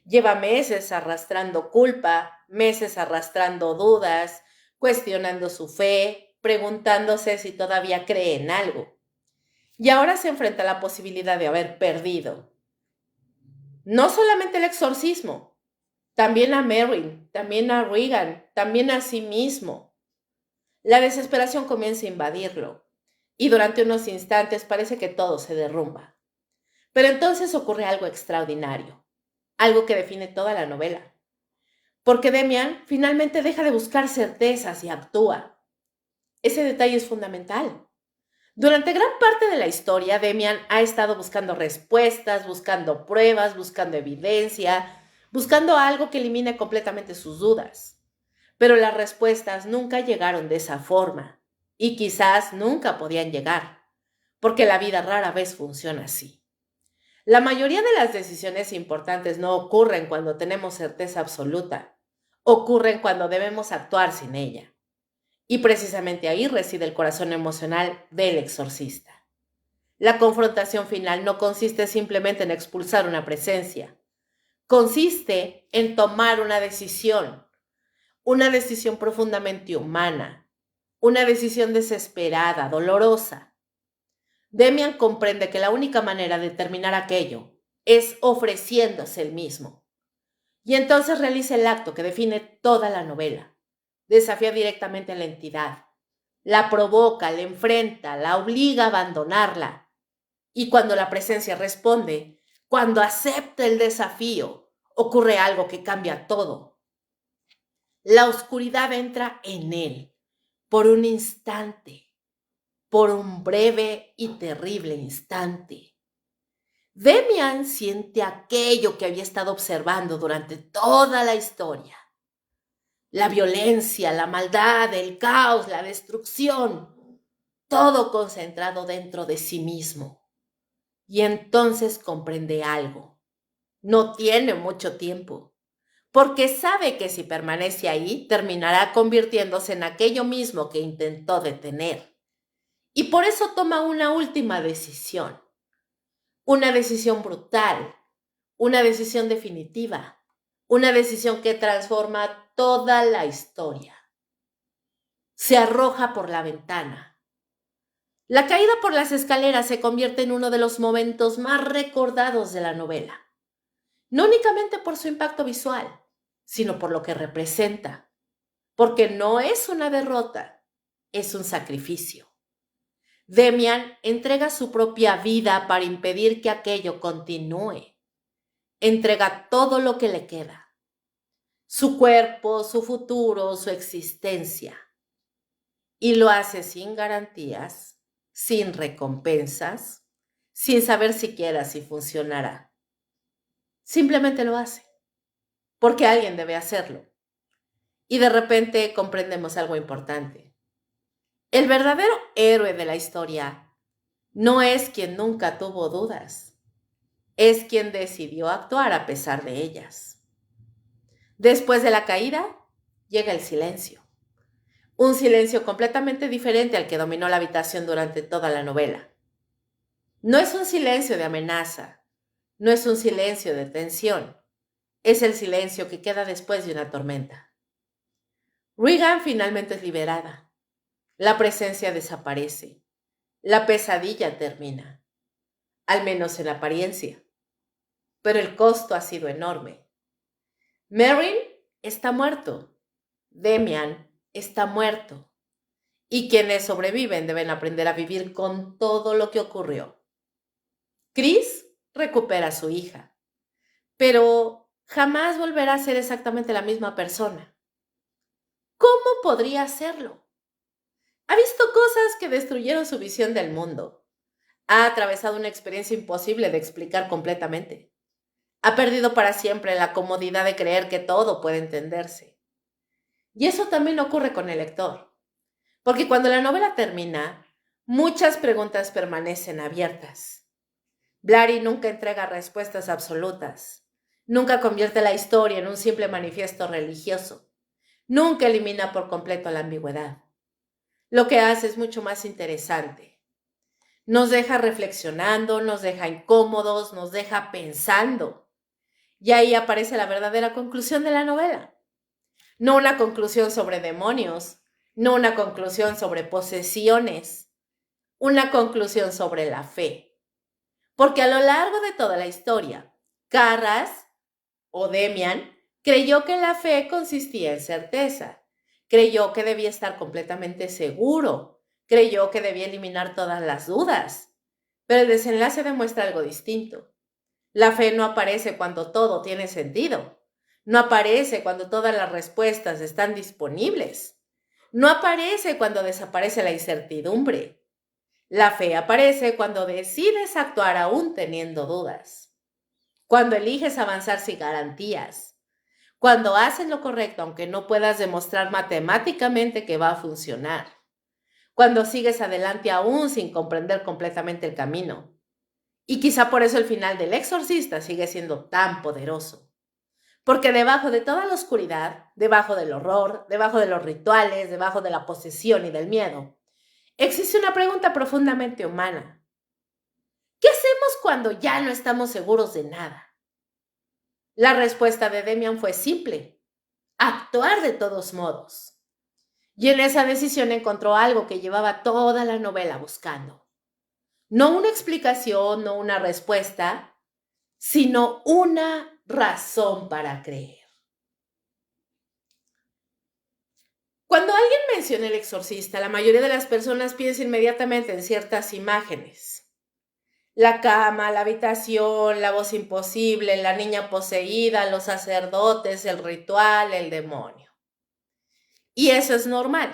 Lleva meses arrastrando culpa, meses arrastrando dudas, cuestionando su fe, preguntándose si todavía cree en algo. Y ahora se enfrenta a la posibilidad de haber perdido. No solamente el exorcismo, también a Merrin, también a Regan, también a sí mismo. La desesperación comienza a invadirlo, y durante unos instantes parece que todo se derrumba. Pero entonces ocurre algo extraordinario, algo que define toda la novela. Porque Demian finalmente deja de buscar certezas y actúa. Ese detalle es fundamental. Durante gran parte de la historia, Demian ha estado buscando respuestas, buscando pruebas, buscando evidencia, buscando algo que elimine completamente sus dudas. Pero las respuestas nunca llegaron de esa forma, y quizás nunca podían llegar, porque la vida rara vez funciona así. La mayoría de las decisiones importantes no ocurren cuando tenemos certeza absoluta, ocurren cuando debemos actuar sin ella. Y precisamente ahí reside el corazón emocional del exorcista. La confrontación final no consiste simplemente en expulsar una presencia, consiste en tomar una decisión profundamente humana, una decisión desesperada, dolorosa. Demian comprende que la única manera de terminar aquello es ofreciéndose él mismo. Y entonces realiza el acto que define toda la novela. Desafía directamente a la entidad, la provoca, la enfrenta, la obliga a abandonarla. Y cuando la presencia responde, Cuando acepta el desafío, ocurre algo que cambia todo. La oscuridad entra en él por un instante, por un breve y terrible instante. Demian siente aquello que había estado observando durante toda la historia. La violencia, la maldad, el caos, la destrucción, todo concentrado dentro de sí mismo. Y entonces comprende algo. No tiene mucho tiempo, porque sabe que si permanece ahí, terminará convirtiéndose en aquello mismo que intentó detener. Y por eso toma una última decisión. Una decisión brutal, una decisión definitiva, una decisión que transforma toda la historia. Se arroja por la ventana. La caída por las escaleras se convierte en uno de los momentos más recordados de la novela, no únicamente por su impacto visual, sino por lo que representa, porque no es una derrota, es un sacrificio. Demian entrega su propia vida para impedir que aquello continúe. Entrega todo lo que le queda, su cuerpo, su futuro, su existencia, y lo hace sin garantías, sin recompensas, sin saber siquiera si funcionará. Simplemente lo hace, porque alguien debe hacerlo. Y de repente comprendemos algo importante. El verdadero héroe de la historia no es quien nunca tuvo dudas, es quien decidió actuar a pesar de ellas. Después de la caída, llega el silencio. Un silencio completamente diferente al que dominó la habitación durante toda la novela. No es un silencio de amenaza, no es un silencio de tensión, es el silencio que queda después de una tormenta. Regan finalmente es liberada. La presencia desaparece. La pesadilla termina, al menos en apariencia. Pero el costo ha sido enorme. Merrin está muerto. Demian está muerto. Y quienes sobreviven deben aprender a vivir con todo lo que ocurrió. Chris recupera a su hija, pero jamás volverá a ser exactamente la misma persona. ¿Cómo podría hacerlo? Ha visto cosas que destruyeron su visión del mundo. Ha atravesado una experiencia imposible de explicar completamente. Ha perdido para siempre la comodidad de creer que todo puede entenderse. Y eso también ocurre con el lector, porque cuando la novela termina, muchas preguntas permanecen abiertas. Blatty nunca entrega respuestas absolutas. Nunca convierte la historia en un simple manifiesto religioso. Nunca elimina por completo la ambigüedad. Lo que hace es mucho más interesante. Nos deja reflexionando, nos deja incómodos, nos deja pensando. Y ahí aparece la verdadera conclusión de la novela. No una conclusión sobre demonios, no una conclusión sobre posesiones, una conclusión sobre la fe. Porque a lo largo de toda la historia, Carras o Demian creyó que la fe consistía en certeza, creyó que debía estar completamente seguro, creyó que debía eliminar todas las dudas, pero el desenlace demuestra algo distinto. La fe no aparece cuando todo tiene sentido, no aparece cuando todas las respuestas están disponibles, no aparece cuando desaparece la incertidumbre. La fe aparece cuando decides actuar aún teniendo dudas, cuando eliges avanzar sin garantías, cuando haces lo correcto aunque no puedas demostrar matemáticamente que va a funcionar, cuando sigues adelante aún sin comprender completamente el camino. Y quizá por eso el final del Exorcista sigue siendo tan poderoso. Porque debajo de toda la oscuridad, debajo del horror, debajo de los rituales, debajo de la posesión y del miedo, existe una pregunta profundamente humana. ¿Qué hacemos cuando ya no estamos seguros de nada? La respuesta de Demian fue simple: actuar de todos modos. Y en esa decisión encontró algo que llevaba toda la novela buscando. No una explicación, no una respuesta, sino una razón para creer. Cuando alguien menciona El Exorcista, la mayoría de las personas piensa inmediatamente en ciertas imágenes. La cama, la habitación, la voz imposible, la niña poseída, los sacerdotes, el ritual, el demonio. Y eso es normal,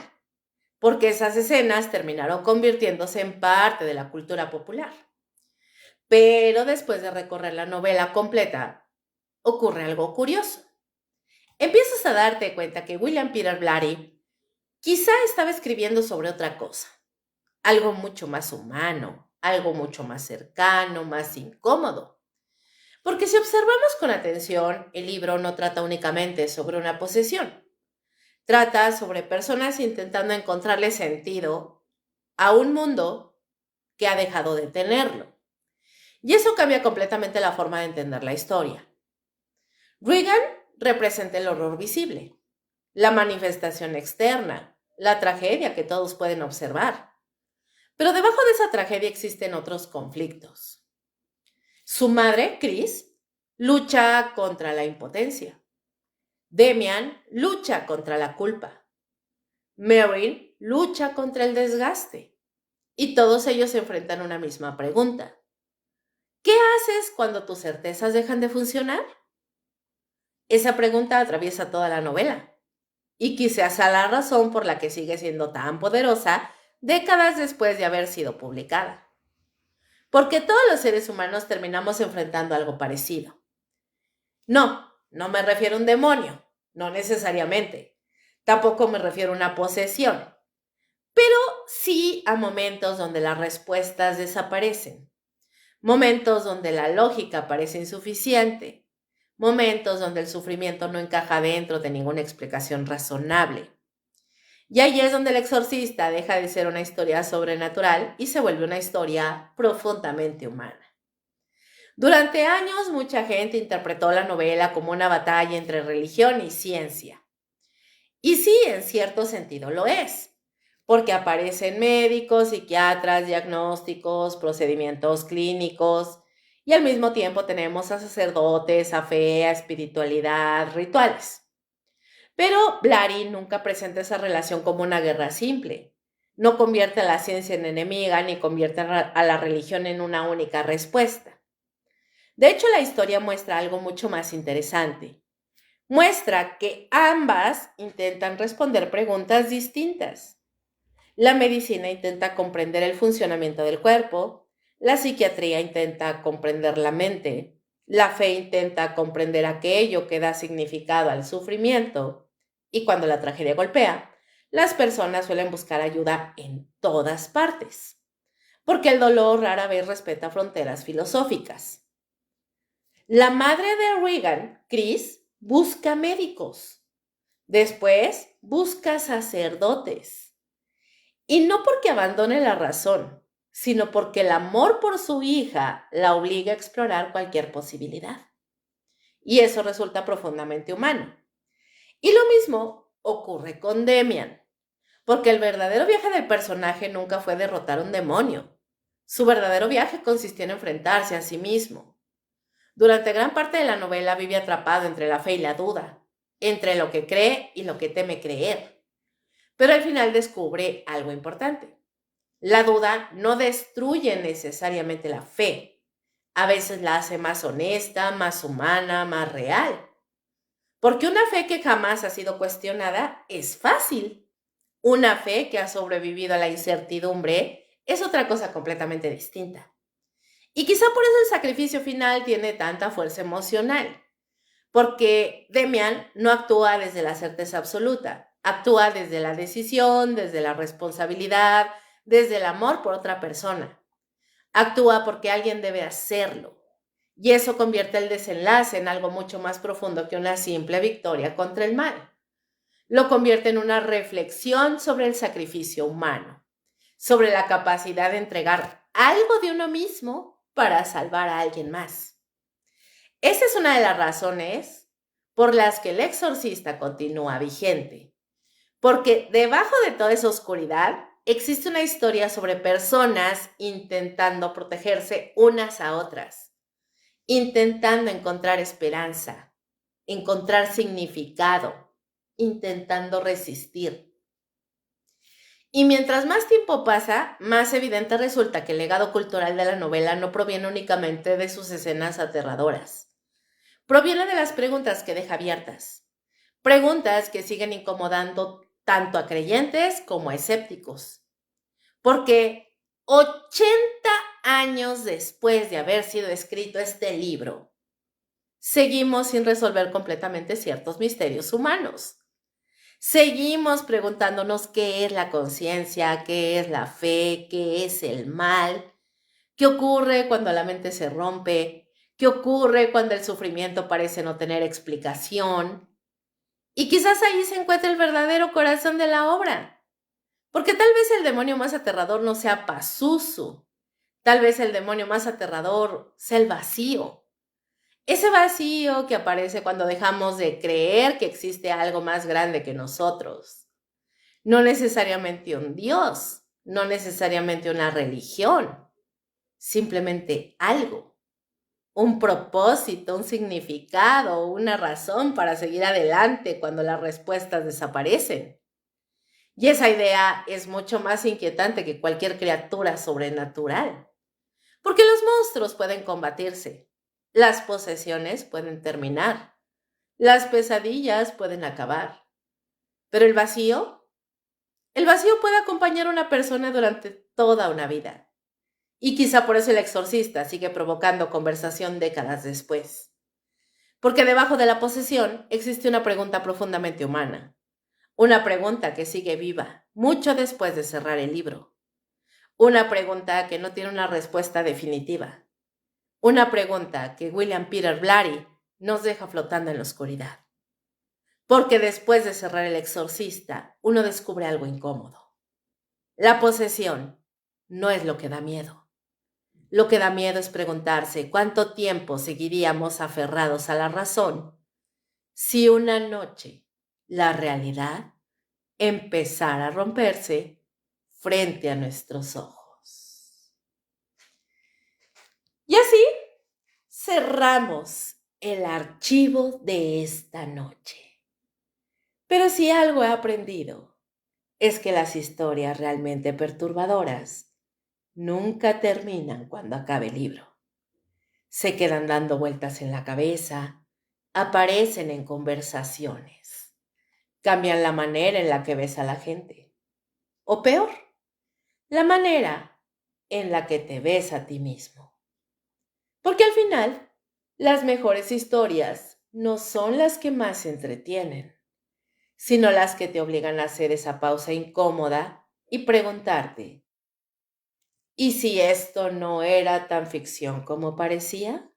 porque esas escenas terminaron convirtiéndose en parte de la cultura popular. Pero después de recorrer la novela completa, ocurre algo curioso. Empiezas a darte cuenta que William Peter Blatty quizá estaba escribiendo sobre otra cosa, algo mucho más humano, algo mucho más cercano, más incómodo. Porque si observamos con atención, el libro no trata únicamente sobre una posesión, trata sobre personas intentando encontrarle sentido a un mundo que ha dejado de tenerlo. Y eso cambia completamente la forma de entender la historia. Regan representa el horror visible, la manifestación externa, la tragedia que todos pueden observar. Pero debajo de esa tragedia existen otros conflictos. Su madre, Chris, lucha contra la impotencia. Demian lucha contra la culpa. Meryn lucha contra el desgaste. Y todos ellos se enfrentan a una misma pregunta. ¿Qué haces cuando tus certezas dejan de funcionar? Esa pregunta atraviesa toda la novela. Y quizás sea la razón por la que sigue siendo tan poderosa décadas después de haber sido publicada. Porque todos los seres humanos terminamos enfrentando algo parecido. No me refiero a un demonio, no necesariamente. Tampoco me refiero a una posesión, pero sí a momentos donde las respuestas desaparecen, momentos donde la lógica parece insuficiente, momentos donde el sufrimiento no encaja dentro de ninguna explicación razonable. Y ahí es donde El Exorcista deja de ser una historia sobrenatural y se vuelve una historia profundamente humana. Durante años, mucha gente interpretó la novela como una batalla entre religión y ciencia. Y sí, en cierto sentido lo es, porque aparecen médicos, psiquiatras, diagnósticos, procedimientos clínicos, y al mismo tiempo tenemos a sacerdotes, a fe, a espiritualidad, rituales. Pero Blatty nunca presenta esa relación como una guerra simple. No convierte a la ciencia en enemiga ni convierte a la religión en una única respuesta. De hecho, la historia muestra algo mucho más interesante. Muestra que ambas intentan responder preguntas distintas. La medicina intenta comprender el funcionamiento del cuerpo, la psiquiatría intenta comprender la mente, la fe intenta comprender aquello que da significado al sufrimiento, y cuando la tragedia golpea, las personas suelen buscar ayuda en todas partes, porque el dolor rara vez respeta fronteras filosóficas. La madre de Regan, Chris, busca médicos. Después busca sacerdotes. Y no porque abandone la razón, sino porque el amor por su hija la obliga a explorar cualquier posibilidad. Y eso resulta profundamente humano. Y lo mismo ocurre con Demian, porque el verdadero viaje del personaje nunca fue derrotar a un demonio. Su verdadero viaje consistió en enfrentarse a sí mismo. Durante gran parte de la novela vive atrapado entre la fe y la duda, entre lo que cree y lo que teme creer. Pero al final descubre algo importante. La duda no destruye necesariamente la fe. A veces la hace más honesta, más humana, más real. Porque una fe que jamás ha sido cuestionada es fácil. Una fe que ha sobrevivido a la incertidumbre es otra cosa completamente distinta. Y quizá por eso el sacrificio final tiene tanta fuerza emocional, porque Demian no actúa desde la certeza absoluta, actúa desde la decisión, desde la responsabilidad, desde el amor por otra persona. Actúa porque alguien debe hacerlo. Y eso convierte el desenlace en algo mucho más profundo que una simple victoria contra el mal. Lo convierte en una reflexión sobre el sacrificio humano, sobre la capacidad de entregar algo de uno mismo para salvar a alguien más. Esa es una de las razones por las que El Exorcista continúa vigente. Porque debajo de toda esa oscuridad existe una historia sobre personas intentando protegerse unas a otras, intentando encontrar esperanza, encontrar significado, intentando resistir. Y mientras más tiempo pasa, más evidente resulta que el legado cultural de la novela no proviene únicamente de sus escenas aterradoras. Proviene de las preguntas que deja abiertas. Preguntas que siguen incomodando tanto a creyentes como a escépticos. Porque 80 años después de haber sido escrito este libro, seguimos sin resolver completamente ciertos misterios humanos. Seguimos preguntándonos qué es la conciencia, qué es la fe, qué es el mal, qué ocurre cuando la mente se rompe, qué ocurre cuando el sufrimiento parece no tener explicación. Y quizás ahí se encuentra el verdadero corazón de la obra. Porque tal vez el demonio más aterrador no sea Pazuzu, tal vez el demonio más aterrador sea el vacío. Ese vacío que aparece cuando dejamos de creer que existe algo más grande que nosotros. No necesariamente un Dios, no necesariamente una religión, simplemente algo, un propósito, un significado, una razón para seguir adelante cuando las respuestas desaparecen. Y esa idea es mucho más inquietante que cualquier criatura sobrenatural, porque los monstruos pueden combatirse, las posesiones pueden terminar, las pesadillas pueden acabar, pero el vacío puede acompañar a una persona durante toda una vida. Y quizá por eso el exorcista sigue provocando conversación décadas después. Porque debajo de la posesión existe una pregunta profundamente humana. Una pregunta que sigue viva mucho después de cerrar el libro. Una pregunta que no tiene una respuesta definitiva. Una pregunta que William Peter Blatty nos deja flotando en la oscuridad. Porque después de cerrar El Exorcista, uno descubre algo incómodo. La posesión no es lo que da miedo. Lo que da miedo es preguntarse cuánto tiempo seguiríamos aferrados a la razón si una noche la realidad empezara a romperse frente a nuestros ojos. Y así cerramos el archivo de esta noche. Pero si algo he aprendido es que las historias realmente perturbadoras nunca terminan cuando acabe el libro. Se quedan dando vueltas en la cabeza, aparecen en conversaciones, cambian la manera en la que ves a la gente. O peor, la manera en la que te ves a ti mismo. Porque al final, las mejores historias no son las que más entretienen, sino las que te obligan a hacer esa pausa incómoda y preguntarte, ¿y si esto no era tan ficción como parecía?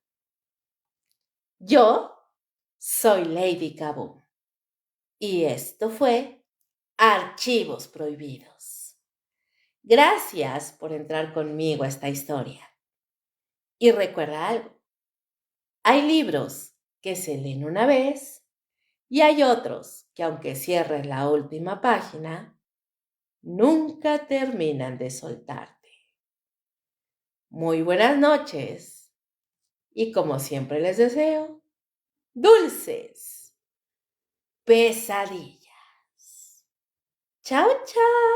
Yo soy Lady Kaboom y esto fue Archivos Prohibidos. Gracias por entrar conmigo a esta historia. Y recuerda algo, hay libros que se leen una vez y hay otros que aunque cierres la última página, nunca terminan de soltarte. Muy buenas noches y como siempre les deseo, dulces pesadillas. Chao, chao.